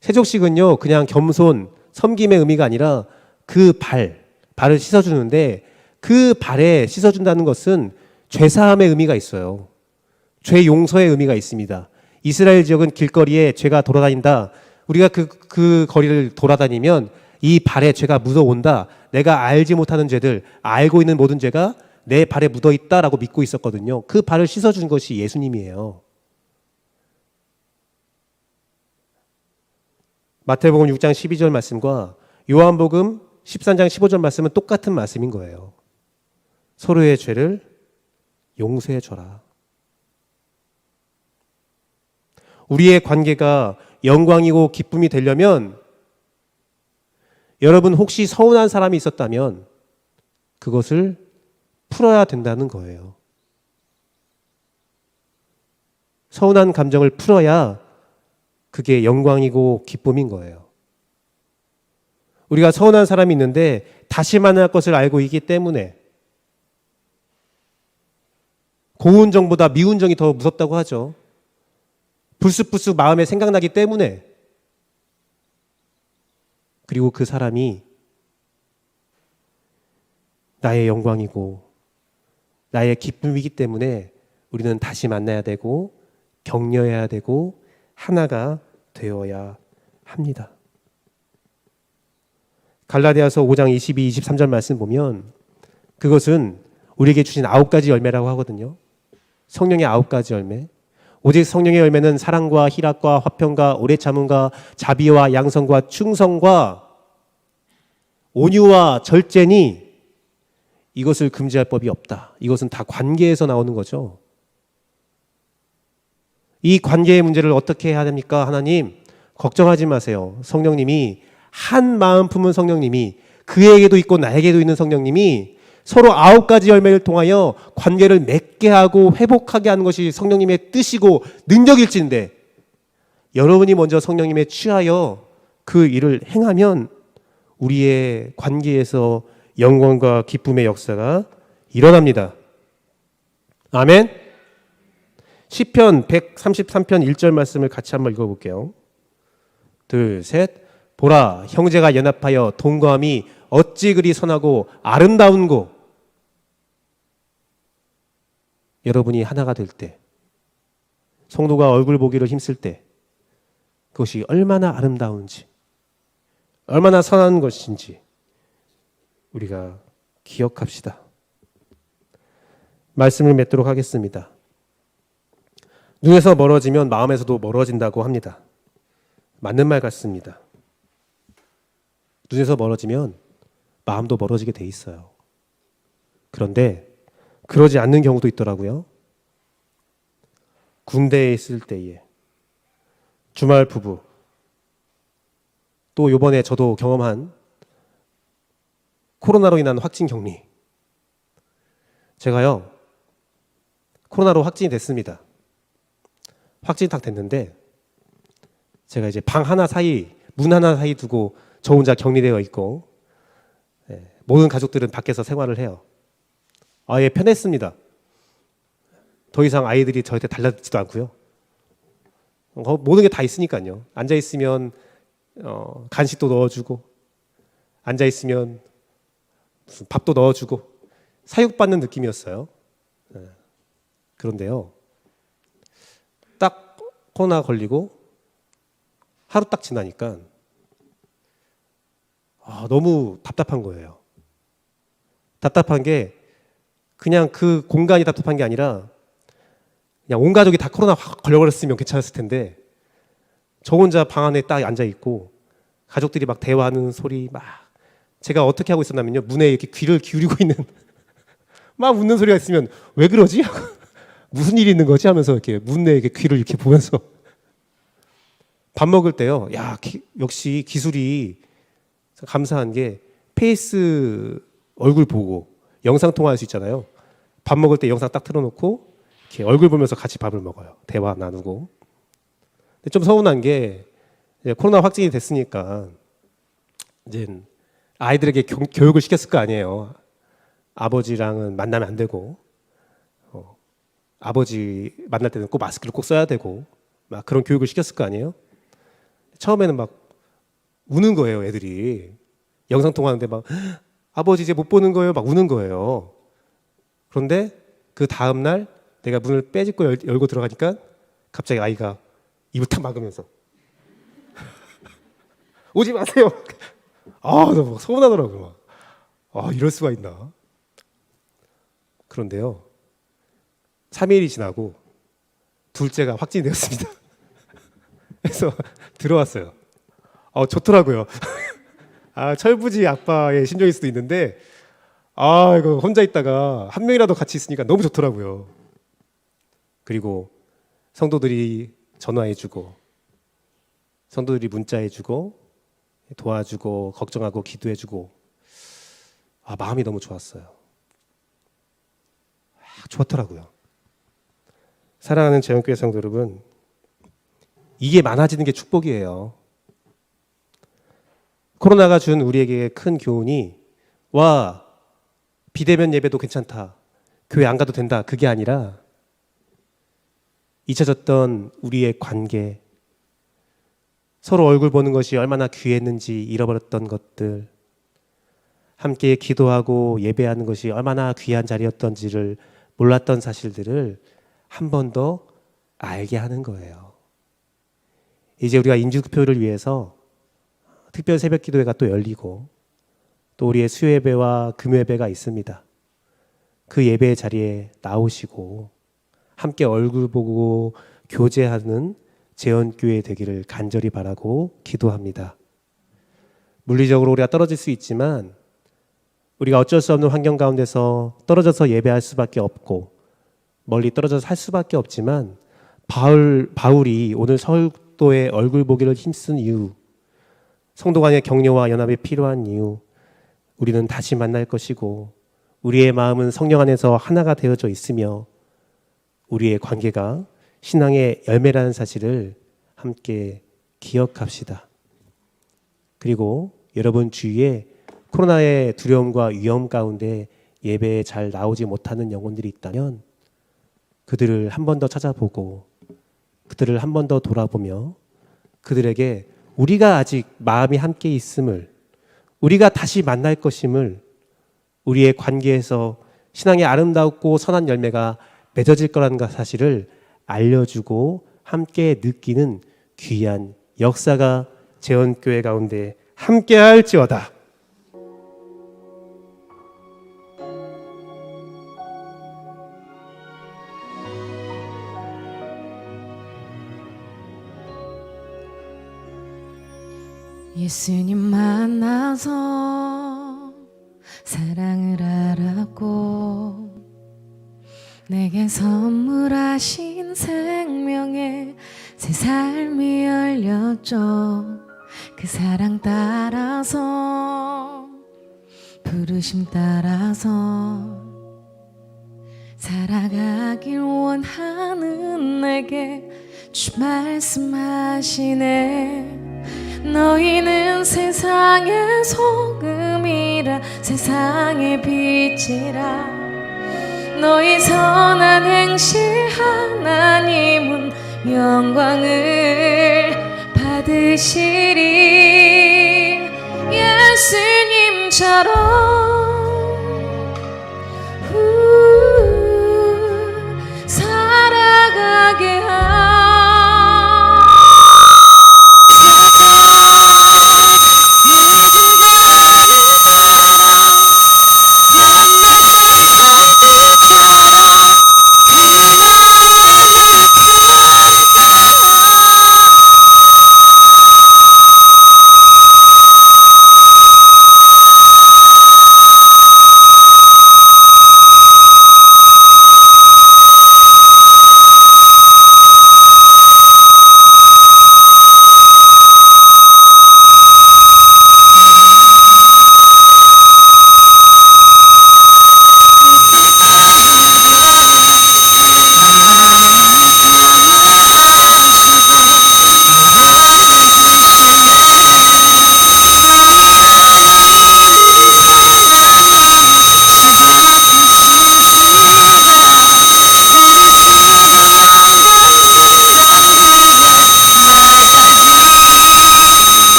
세족식은요, 그냥 겸손, 섬김의 의미가 아니라 그 발을 씻어주는데, 그 발에 씻어준다는 것은 죄사함의 의미가 있어요. 죄 용서의 의미가 있습니다. 이스라엘 지역은 길거리에 죄가 돌아다닌다. 우리가 그 거리를 돌아다니면 이 발에 죄가 묻어온다. 내가 알지 못하는 죄들, 알고 있는 모든 죄가 내 발에 묻어있다라고 믿고 있었거든요. 그 발을 씻어준 것이 예수님이에요. 마태복음 6장 12절 말씀과 요한복음 13장 15절 말씀은 똑같은 말씀인 거예요. 서로의 죄를 용서해 줘라. 우리의 관계가 영광이고 기쁨이 되려면 여러분 혹시 서운한 사람이 있었다면 그것을 풀어야 된다는 거예요. 서운한 감정을 풀어야 그게 영광이고 기쁨인 거예요. 우리가 서운한 사람이 있는데 다시 만날 것을 알고 있기 때문에 고운 정보다 미운 정이 더 무섭다고 하죠. 불쑥불쑥 마음에 생각나기 때문에. 그리고 그 사람이 나의 영광이고 나의 기쁨이기 때문에 우리는 다시 만나야 되고 격려해야 되고 하나가 되어야 합니다. 갈라디아서 5장 22, 23절 말씀 보면 그것은 우리에게 주신 9가지 열매라고 하거든요. 성령의 9가지 열매. 오직 성령의 열매는 사랑과 희락과 화평과 오래 참음과 자비와 양성과 충성과 온유와 절제니 이것을 금지할 법이 없다. 이것은 다 관계에서 나오는 거죠. 이 관계의 문제를 어떻게 해야 됩니까? 하나님, 걱정하지 마세요. 성령님이 한 마음 품은 성령님이 그에게도 있고 나에게도 있는 성령님이 서로 9가지 열매를 통하여 관계를 맺게 하고 회복하게 하는 것이 성령님의 뜻이고 능력일진데 여러분이 먼저 성령님에 취하여 그 일을 행하면 우리의 관계에서 영광과 기쁨의 역사가 일어납니다. 아멘. 시편 133편 1절 말씀을 같이 한번 읽어볼게요. 둘, 셋. 보라, 형제가 연합하여 동거함이 어찌 그리 선하고 아름다운고. 여러분이 하나가 될 때, 성도가 얼굴 보기를 힘쓸 때 그것이 얼마나 아름다운지, 얼마나 선한 것인지 우리가 기억합시다. 말씀을 맺도록 하겠습니다. 눈에서 멀어지면 마음에서도 멀어진다고 합니다. 맞는 말 같습니다. 눈에서 멀어지면 마음도 멀어지게 돼 있어요. 그런데 그러지 않는 경우도 있더라고요. 군대에 있을 때에 주말 부부, 또 이번에 저도 경험한 코로나로 인한 확진 격리. 제가요, 코로나로 확진이 됐습니다. 확진이 딱 됐는데 제가 이제 방 하나 사이, 문 하나 사이 두고 저 혼자 격리되어 있고 모든 가족들은 밖에서 생활을 해요. 아예 편했습니다. 더 이상 아이들이 저한테 달라지지도 않고요. 모든 게 다 있으니까요. 앉아 있으면 간식도 넣어주고, 앉아 있으면 무슨 밥도 넣어주고 사육받는 느낌이었어요. 그런데요, 딱 코로나 걸리고 하루 딱 지나니까 너무 답답한 거예요. 답답한 게 그냥 그 공간이 답답한 게 아니라 그냥 온 가족이 다 코로나 확 걸려버렸으면 괜찮았을 텐데 저 혼자 방 안에 딱 앉아 있고 가족들이 막 대화하는 소리 막, 제가 어떻게 하고 있었냐면요, 문에 이렇게 귀를 기울이고 있는 막 웃는 소리가 있으면 왜 그러지? 무슨 일이 있는 거지? 하면서 이렇게 문에 이렇게 귀를 이렇게 보면서 밥 먹을 때요, 역시 기술이 감사한 게 페이스 얼굴 보고 영상 통화할 수 있잖아요. 밥 먹을 때 영상 딱 틀어놓고 이렇게 얼굴 보면서 같이 밥을 먹어요. 대화 나누고. 근데 좀 서운한 게 이제 코로나 확진이 됐으니까 이제 아이들에게 교육을 시켰을 거 아니에요. 아버지랑은 만나면 안 되고, 아버지 만날 때는 꼭 마스크를 꼭 써야 되고, 막 그런 교육을 시켰을 거 아니에요. 처음에는 막 우는 거예요, 애들이. 영상 통화하는데 막 아버지 이제 못 보는 거예요, 막 우는 거예요. 그런데 그 다음 날 내가 문을 빼짓고 열고 들어가니까 갑자기 아이가 입을 탁 막으면서 오지 마세요. 너무 서운하더라고요. 이럴 수가 있나. 그런데요, 3일이 지나고 둘째가 확진이 되었습니다. 그래서 들어왔어요. 좋더라고요. 철부지 아빠의 심정일 수도 있는데 이거 혼자 있다가 한 명이라도 같이 있으니까 너무 좋더라고요. 그리고 성도들이 전화해주고, 성도들이 문자해주고, 도와주고, 걱정하고, 기도해주고, 마음이 너무 좋았어요. 좋더라고요. 사랑하는 재영교회 성도 여러분, 이게 많아지는 게 축복이에요. 코로나가 준 우리에게 큰 교훈이, 비대면 예배도 괜찮다, 교회 안 가도 된다, 그게 아니라 잊혀졌던 우리의 관계, 서로 얼굴 보는 것이 얼마나 귀했는지 잃어버렸던 것들, 함께 기도하고 예배하는 것이 얼마나 귀한 자리였던지를 몰랐던 사실들을 한 번 더 알게 하는 거예요. 이제 우리가 인주투표를 위해서 특별 새벽 기도회가 또 열리고 또 우리의 수요예배와 금요예배가 있습니다. 그 예배 자리에 나오시고 함께 얼굴 보고 교제하는 재헌교회 되기를 간절히 바라고 기도합니다. 물리적으로 우리가 떨어질 수 있지만 우리가 어쩔 수 없는 환경 가운데서 떨어져서 예배할 수밖에 없고 멀리 떨어져서 할 수밖에 없지만 바울이 오늘 서울도의 얼굴 보기를 힘쓴 이유, 성도 간의 격려와 연합이 필요한 이유, 우리는 다시 만날 것이고 우리의 마음은 성령 안에서 하나가 되어져 있으며 우리의 관계가 신앙의 열매라는 사실을 함께 기억합시다. 그리고 여러분 주위에 코로나의 두려움과 위험 가운데 예배에 잘 나오지 못하는 영혼들이 있다면 그들을 한 번 더 찾아보고 그들을 한 번 더 돌아보며 그들에게 우리가 아직 마음이 함께 있음을, 우리가 다시 만날 것임을, 우리의 관계에서 신앙의 아름답고 선한 열매가 맺어질 거라는 사실을 알려주고 함께 느끼는 귀한 역사가 재헌교회 가운데 함께 할지어다. 예수님 만나서 사랑을 알았고 내게 선물하신 생명의 새 삶이 열렸죠. 그 사랑 따라서 부르심 따라서 살아가길 원하는 내게 주 말씀하시네. 너희는 세상의 소금이라 세상의 빛이라. 너희 선한 행실 하나님은 영광을 받으시리. 예수님처럼 살아가게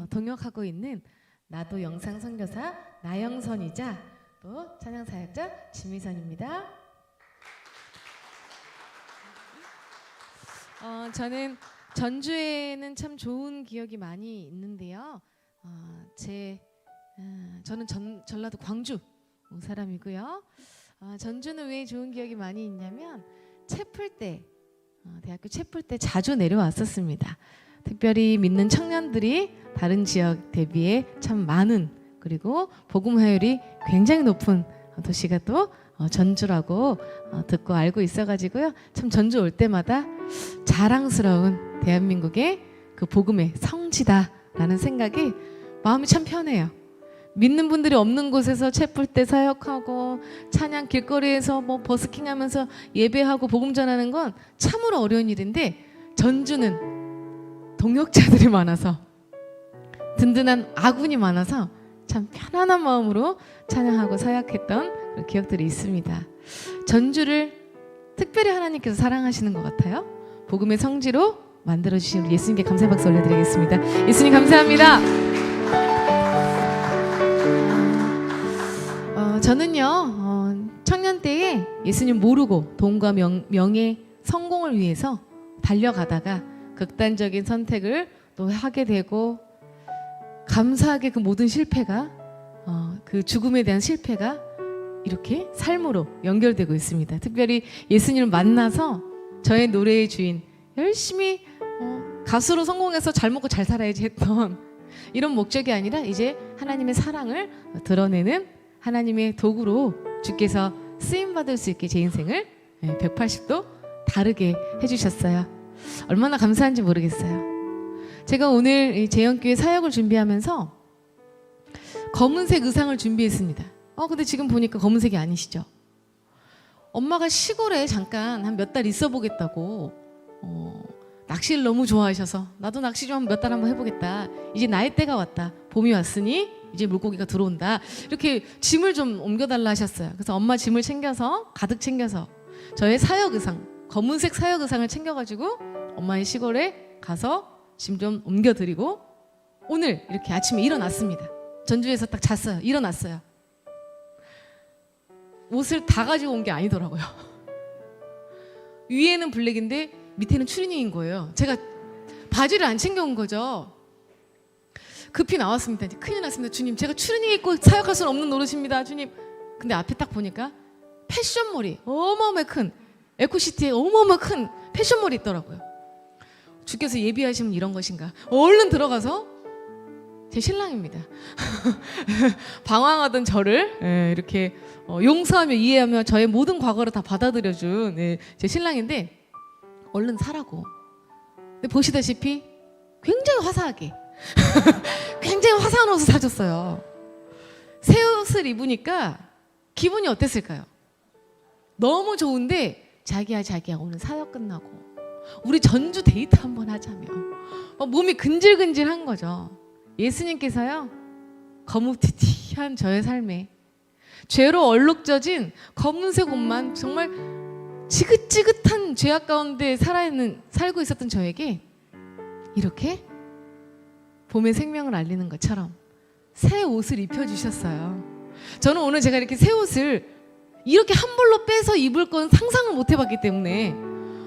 동역하고 있는 나도 영상 선교사 나영선이자 또 찬양 사역자 지미선입니다. 저는 전주에는 참 좋은 기억이 많이 있는데요. 저는 전라도 광주 사람이고요. 전주는 왜 좋은 기억이 많이 있냐면 채플 때 대학교 채플 때 자주 내려왔었습니다. 특별히 믿는 청년들이 다른 지역 대비해 참 많은 그리고 복음 화율이 굉장히 높은 도시가 또 전주라고 듣고 알고 있어가지고요. 참 전주 올 때마다 자랑스러운 대한민국의 그 복음의 성지다라는 생각이 마음이 참 편해요. 믿는 분들이 없는 곳에서 채플 때 사역하고 찬양 길거리에서 뭐 버스킹하면서 예배하고 복음 전하는 건 참으로 어려운 일인데 전주는 동역자들이 많아서 든든한 아군이 많아서 참 편안한 마음으로 찬양하고 사역했던 그런 기억들이 있습니다. 전주를 특별히 하나님께서 사랑하시는 것 같아요. 복음의 성지로 만들어주신 우리 예수님께 감사의 박수 올려드리겠습니다. 예수님 감사합니다. 저는요 청년 때에 예수님 모르고 돈과 명예 성공을 위해서 달려가다가 극단적인 선택을 또 하게 되고 감사하게 그 모든 실패가 그 죽음에 대한 실패가 이렇게 삶으로 연결되고 있습니다. 특별히 예수님을 만나서 저의 노래의 주인 열심히 가수로 성공해서 잘 먹고 잘 살아야지 했던 이런 목적이 아니라 이제 하나님의 사랑을 드러내는 하나님의 도구로 주께서 쓰임받을 수 있게 제 인생을 180도 다르게 해주셨어요. 얼마나 감사한지 모르겠어요. 제가 오늘 재영교회 사역을 준비하면서 검은색 의상을 준비했습니다. 근데 지금 보니까 검은색이 아니시죠? 엄마가 시골에 잠깐 한 몇 달 있어 보겠다고 낚시를 너무 좋아하셔서 나도 낚시 좀 몇 달 한번 해보겠다. 이제 나의 때가 왔다. 봄이 왔으니 이제 물고기가 들어온다. 이렇게 짐을 좀 옮겨달라 하셨어요. 그래서 엄마 짐을 챙겨서 가득 챙겨서 저의 사역 의상 검은색 사역 의상을 챙겨가지고 엄마의 시골에 가서 짐 좀 옮겨드리고 오늘 이렇게 아침에 일어났습니다. 전주에서 딱 잤어요. 일어났어요. 옷을 다 가지고 온 게 아니더라고요. 위에는 블랙인데 밑에는 추리닝인 거예요. 제가 바지를 안 챙겨온 거죠. 급히 나왔습니다. 이제 큰일 났습니다. 주님, 제가 추리닝 입고 사역할 수는 없는 노릇입니다. 주님. 근데 앞에 딱 보니까 패션몰이 어마어마하게 큰 에코시티에 어마어마하게 큰 패션몰이 있더라고요. 주께서 예비하시면 이런 것인가. 얼른 들어가서 제 신랑입니다. 방황하던 저를 이렇게 용서하며 이해하며 저의 모든 과거를 다 받아들여준 제 신랑인데 얼른 사라고. 근데 보시다시피 굉장히 화사하게 굉장히 화사한 옷을 사줬어요. 새 옷을 입으니까 기분이 어땠을까요? 너무 좋은데 자기야 오늘 사역 끝나고 우리 전주 데이트 한번 하자며 몸이 근질근질한 거죠. 예수님께서요 거무튀튀한 저의 삶에 죄로 얼룩져진 검은색 옷만 정말 지긋지긋한 죄악 가운데 살고 있었던 저에게 이렇게 봄의 생명을 알리는 것처럼 새 옷을 입혀주셨어요. 저는 오늘 제가 이렇게 새 옷을 이렇게 한 벌로 빼서 입을 건 상상을 못 해봤기 때문에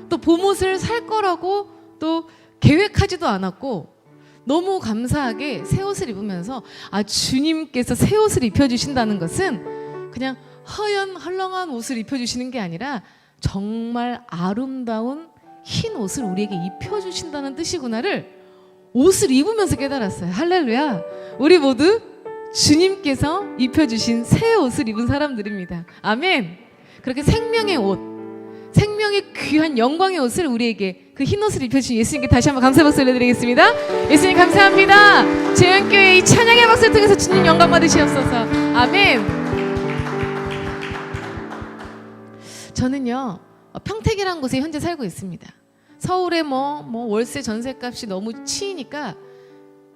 또 봄옷을 살 거라고 또 계획하지도 않았고 너무 감사하게 새 옷을 입으면서 주님께서 새 옷을 입혀주신다는 것은 그냥 허연 헐렁한 옷을 입혀주시는 게 아니라 정말 아름다운 흰 옷을 우리에게 입혀주신다는 뜻이구나를 옷을 입으면서 깨달았어요. 할렐루야. 우리 모두 주님께서 입혀주신 새 옷을 입은 사람들입니다. 아멘. 그렇게 생명의 옷, 생명의 귀한 영광의 옷을 우리에게 그 흰 옷을 입혀주신 예수님께 다시 한번 감사의 박수 올려드리겠습니다. 예수님 감사합니다. 재현교회 이 찬양의 박수를 통해서 주님 영광 받으시옵소서. 아멘. 저는요 평택이라는 곳에 현재 살고 있습니다. 서울에 월세 전세값이 너무 치이니까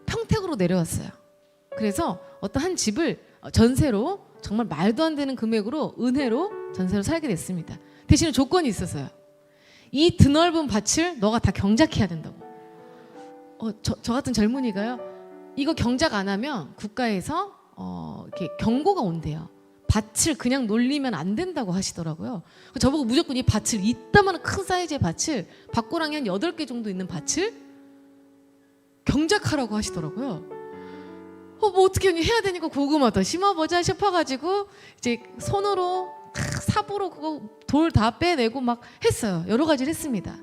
평택으로 내려왔어요. 그래서 어떤 한 집을 전세로 정말 말도 안 되는 금액으로 은혜로 전세로 살게 됐습니다. 대신에 조건이 있었어요. 이 드넓은 밭을 너가 다 경작해야 된다고. 저 같은 젊은이가요 이거 경작 안 하면 국가에서 이렇게 경고가 온대요. 밭을 그냥 놀리면 안 된다고 하시더라고요. 저보고 무조건 이 밭을 이따만한 큰 사이즈의 밭을 밭고랑이 한 8개 정도 있는 밭을 경작하라고 하시더라고요. 뭐 어떻게 해야 되니까 고구마 더 심어보자 싶어가지고 이제 손으로 삽으로 그거 돌 다 빼내고 막 했어요. 여러 가지를 했습니다.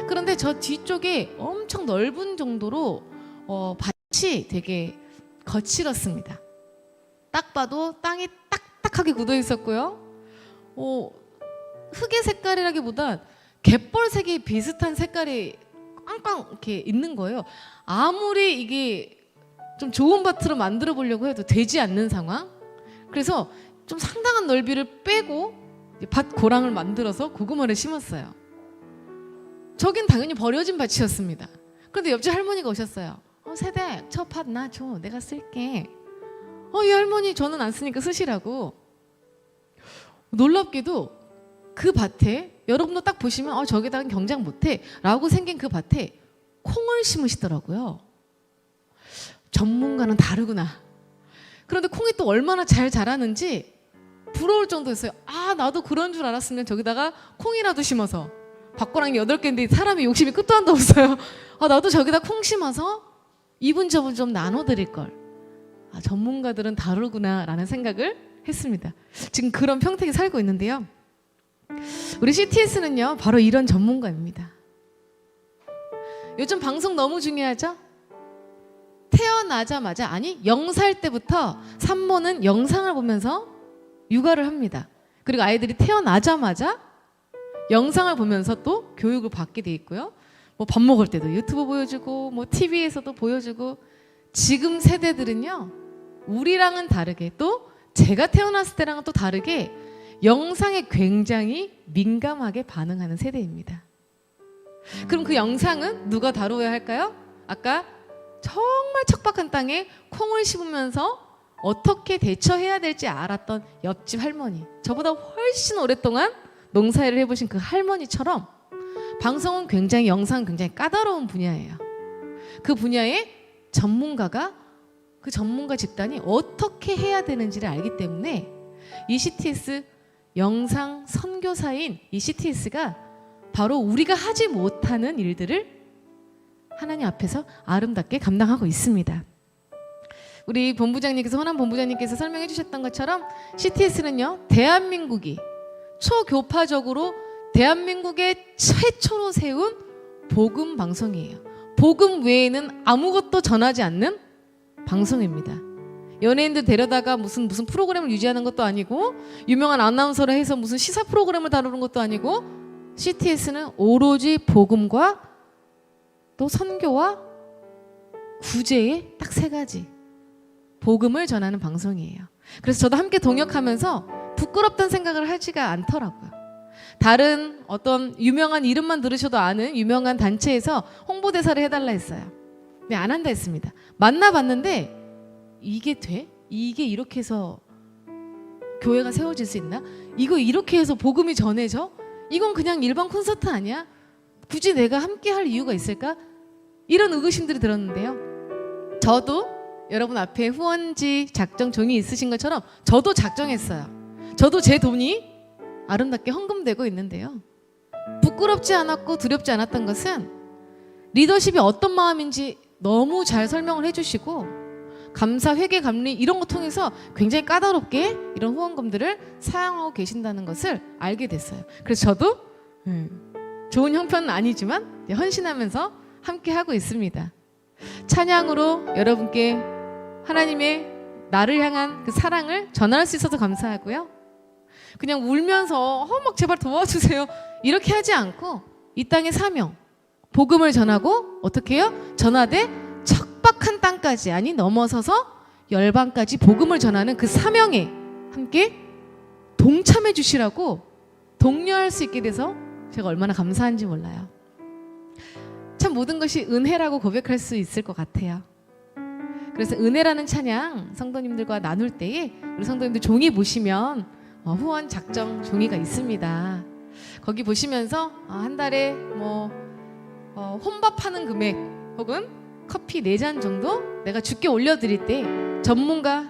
그런데 저 뒤쪽에 엄청 넓은 정도로 밭이 되게 거칠었습니다. 딱 봐도 땅이 딱딱하게 굳어 있었고요. 흙의 색깔이라기보단 갯벌색이 비슷한 색깔이 꽝꽝 이렇게 있는 거예요. 아무리 이게 좀 좋은 밭으로 만들어 보려고 해도 되지 않는 상황. 그래서 좀 상당한 넓이를 빼고 밭 고랑을 만들어서 고구마를 심었어요. 저긴 당연히 버려진 밭이었습니다. 그런데 옆집 할머니가 오셨어요. 세대 저 밭 나 줘, 내가 쓸게. 이 할머니 저는 안 쓰니까 쓰시라고. 놀랍게도 그 밭에 여러분도 딱 보시면 저기다가 경작 못해 라고 생긴 그 밭에 콩을 심으시더라고요. 전문가는 다르구나. 그런데 콩이 또 얼마나 잘 자라는지 부러울 정도였어요. 나도 그런 줄 알았으면 저기다가 콩이라도 심어서 밭고랑이 8개인데 사람이 욕심이 끝도 한도 없어요. 나도 저기다 콩 심어서 이분저분 좀 나눠드릴 걸. 전문가들은 다르구나 라는 생각을 했습니다. 지금 그런 평택에 살고 있는데요. 우리 CTS는요 바로 이런 전문가입니다. 요즘 방송 너무 중요하죠? 태어나자마자 아니 0살 때부터 산모는 영상을 보면서 육아를 합니다. 그리고 아이들이 태어나자마자 영상을 보면서 또 교육을 받게 돼 있고요. 뭐 밥 먹을 때도 유튜브 보여주고 뭐 TV에서도 보여주고 지금 세대들은요 우리랑은 다르게 또 제가 태어났을 때랑은 또 다르게 영상에 굉장히 민감하게 반응하는 세대입니다. 그럼 그 영상은 누가 다루어야 할까요? 아까 정말 척박한 땅에 콩을 심으면서 어떻게 대처해야 될지 알았던 옆집 할머니, 저보다 훨씬 오랫동안 농사일을 해보신 그 할머니처럼 방송은 굉장히 영상은 굉장히 까다로운 분야예요. 그 분야에 전문가가 그 전문가 집단이 어떻게 해야 되는지를 알기 때문에 이 CTS 영상 선교사인 이 CTS가 바로 우리가 하지 못하는 일들을 하나님 앞에서 아름답게 감당하고 있습니다. 우리 본부장님께서 호남 본부장님께서 설명해 주셨던 것처럼 CTS는요 대한민국이 초교파적으로 대한민국의 최초로 세운 복음 방송이에요. 복음 외에는 아무것도 전하지 않는 방송입니다. 연예인들 데려다가 무슨 프로그램을 유지하는 것도 아니고 유명한 아나운서를 해서 무슨 시사 프로그램을 다루는 것도 아니고 CTS는 오로지 복음과 또 선교와 구제의 딱 3가지 복음을 전하는 방송이에요. 그래서 저도 함께 동역하면서 부끄럽다는 생각을 하지가 않더라고요. 다른 어떤 유명한 이름만 들으셔도 아는 유명한 단체에서 홍보대사를 해달라 했어요. 근데 안 한다 했습니다. 만나봤는데 이게 돼? 이게 이렇게 해서 교회가 세워질 수 있나? 이거 이렇게 해서 복음이 전해져? 이건 그냥 일반 콘서트 아니야? 굳이 내가 함께 할 이유가 있을까? 이런 의구심들이 들었는데요. 저도 여러분 앞에 후원지 작정 종이 있으신 것처럼 저도 작정했어요. 저도 제 돈이 아름답게 헌금되고 있는데요. 부끄럽지 않았고 두렵지 않았던 것은 리더십이 어떤 마음인지 너무 잘 설명을 해주시고 감사, 회계, 감리 이런 거 통해서 굉장히 까다롭게 이런 후원금들을 사용하고 계신다는 것을 알게 됐어요. 그래서 저도 좋은 형편은 아니지만 헌신하면서 함께 하고 있습니다. 찬양으로 여러분께 하나님의 나를 향한 그 사랑을 전할 수 있어서 감사하고요. 그냥 울면서 막 제발 도와주세요 이렇게 하지 않고 이 땅의 사명 복음을 전하고 어떻게 해요? 전하되 척박한 땅까지 아니 넘어서서 열방까지 복음을 전하는 그 사명에 함께 동참해 주시라고 독려할 수 있게 돼서 제가 얼마나 감사한지 몰라요. 참 모든 것이 은혜라고 고백할 수 있을 것 같아요. 그래서 은혜라는 찬양 성도님들과 나눌 때에 우리 성도님들 종이 보시면 후원 작정 종이가 있습니다. 거기 보시면서 한 달에 혼밥하는 금액 혹은 커피 4잔 정도 내가 주께 올려드릴 때 전문가,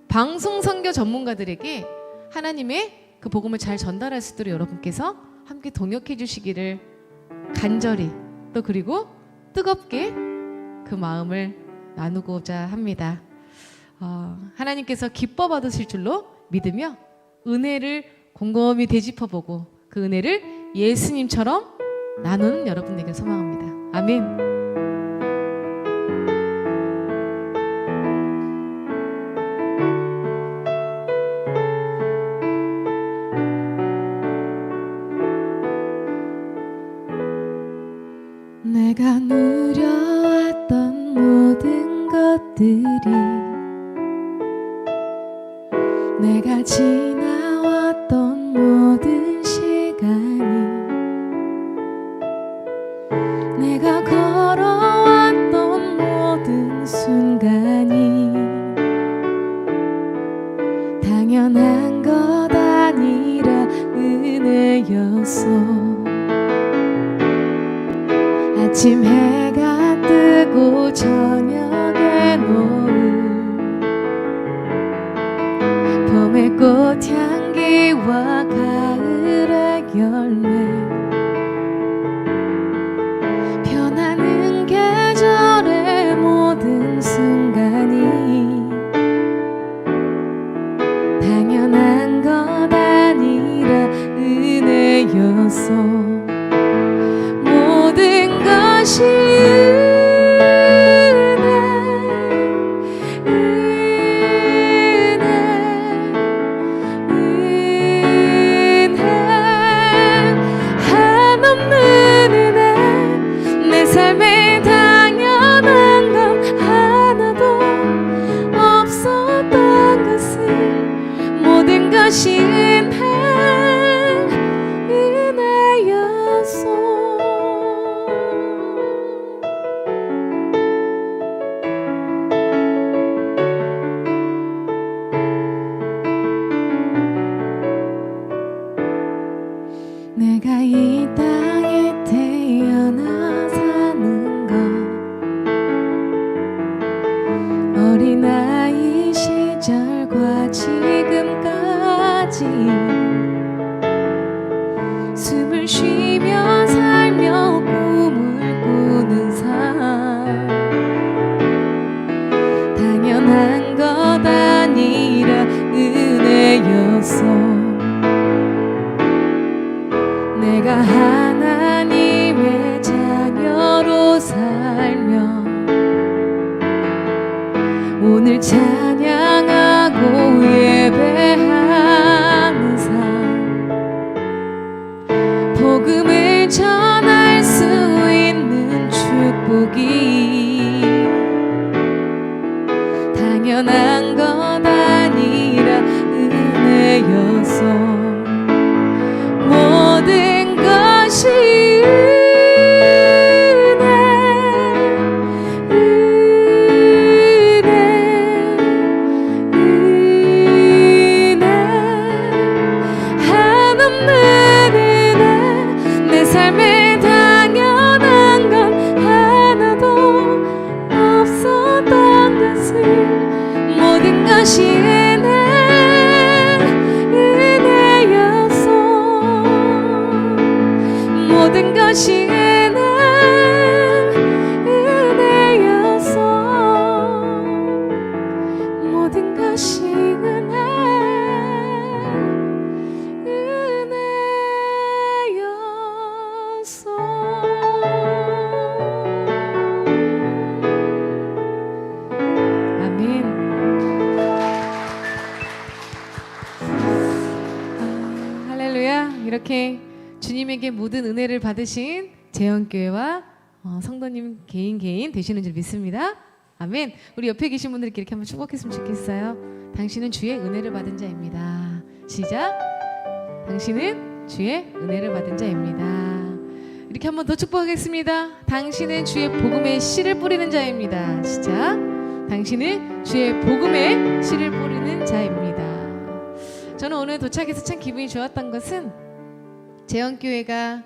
방송 선교 전문가들에게 하나님의 그 복음을 잘 전달할 수 있도록 여러분께서 함께 동역해 주시기를 간절히 또 그리고 뜨겁게 그 마음을 나누고자 합니다. 하나님께서 기뻐 받으실 줄로 믿으며 은혜를 곰곰이 되짚어보고 그 은혜를 예수님처럼 나누는 여러분 되길 소망합니다. 아멘. 내가 누려왔던 모든 것들이 내가 지나왔던 모든 시간이 내가 걸어왔던 모든 순간이 당연한 것 아니라 은혜였어. 아침 해가 뜨고 저녁에 노을 봄의 꽃향기와 가을의 열매 변하는 계절의 모든 순간이 당연한 것 아니라 은혜였어. 모든 것이 은혜 한없는 은혜 내 삶에 당연한 건 하나도 없었던 것을 모든 것이 은혜였어. 내가 이 땅에 태어나 사는 것 어린아이 시절과 지금까지 숨을 쉬며 살며 꿈을 꾸는 삶 당연한 것 아니라 은혜였어. 내가 하나님의 자녀로 살며 오늘 찬양하고 예배하는 삶 복음을 전할 수 있는 축복이 당연한 것 아니라 은혜였어. 모든 것이 은혜 한없는 은혜 내 삶에 당연한 건 하나도 없었던 것을 모든 것이 모든 것이 은혜였어. 모든 것이 은혜였어. 아멘. 할렐루야. 이렇게 주님에게 모든 은혜를 받으신 재현교회와 성도님 개인 되시는 줄 믿습니다. 아멘. 우리 옆에 계신 분들께 이렇게 한번 축복했으면 좋겠어요. 당신은 주의 은혜를 받은 자입니다. 시작. 당신은 주의 은혜를 받은 자입니다. 이렇게 한번 더 축복하겠습니다. 당신은 주의 복음의 씨를 뿌리는 자입니다. 시작. 당신은 주의 복음의 씨를 뿌리는 자입니다. 저는 오늘 도착해서 참 기분이 좋았던 것은 재현교회가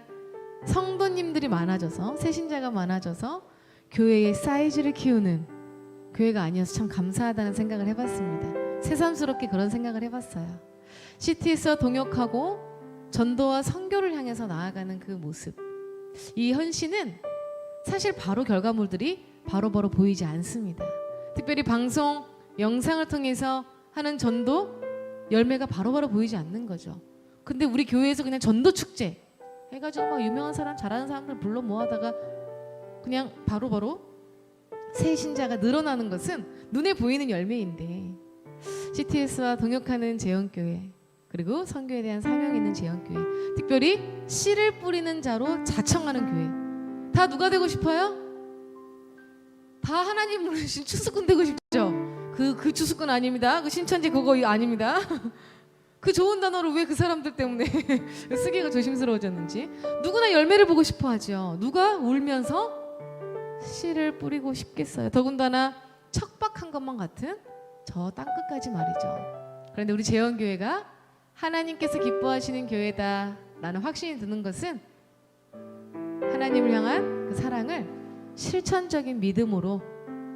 성도님들이 많아져서 새신자가 많아져서 교회의 사이즈를 키우는 교회가 아니어서 참 감사하다는 생각을 해봤습니다. 새삼스럽게 그런 생각을 해봤어요. CT에서 동역하고 전도와 선교를 향해서 나아가는 그 모습, 이 헌신은 사실 바로 결과물들이 바로바로 보이지 않습니다. 특별히 방송, 영상을 통해서 하는 전도 열매가 바로바로 보이지 않는 거죠. 근데 우리 교회에서 그냥 전도 축제 해가지고 막 유명한 사람, 잘하는 사람들 불러 모아다가 그냥 바로바로 새 신자가 늘어나는 것은 눈에 보이는 열매인데, CTS와 동역하는 재원교회, 그리고 선교에 대한 사명이 있는 재원교회, 특별히 씨를 뿌리는 자로 자청하는 교회, 다 누가 되고 싶어요? 다 하나님 부르신 추수꾼 되고 싶죠? 그 추수꾼 아닙니다. 그 신천지 그거 아닙니다. 그 좋은 단어를 왜 그 사람들 때문에 쓰기가 조심스러워졌는지. 누구나 열매를 보고 싶어 하죠. 누가 울면서 씨를 뿌리고 싶겠어요. 더군다나 척박한 것만 같은 저 땅끝까지 말이죠. 그런데 우리 재원교회가 하나님께서 기뻐하시는 교회다라는 확신이 드는 것은 하나님을 향한 그 사랑을 실천적인 믿음으로,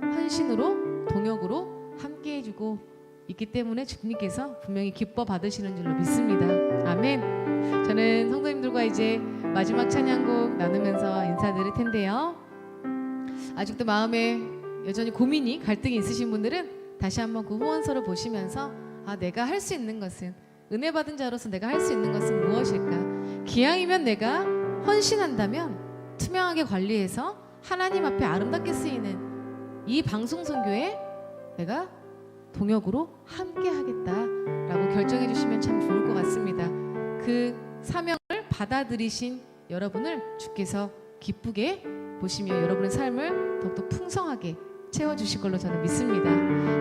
헌신으로, 동역으로 함께 해주고 있기 때문에 주님께서 분명히 기뻐 받으시는 줄로 믿습니다. 아멘. 저는 성도님들과 이제 마지막 찬양곡 나누면서 인사드릴 텐데요. 아직도 마음에 여전히 고민이, 갈등이 있으신 분들은 다시 한번 그 후원서를 보시면서 내가 할 수 있는 것은, 은혜 받은 자로서 내가 할 수 있는 것은 무엇일까? 기왕이면 내가 헌신한다면 투명하게 관리해서 하나님 앞에 아름답게 쓰이는 이 방송 선교에 내가 동역으로 함께 하겠다라고 결정해 주시면 참 좋을 것 같습니다. 그 사명을 받아들이신 여러분을 주께서 기쁘게 보시며 여러분의 삶을 더욱더 풍성하게 채워주실 걸로 저는 믿습니다.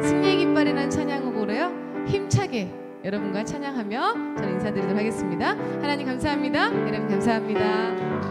승리의 깃발이라는 찬양곡으로요, 힘차게 여러분과 찬양하며 저는 인사드리도록 하겠습니다. 하나님 감사합니다. 여러분 감사합니다.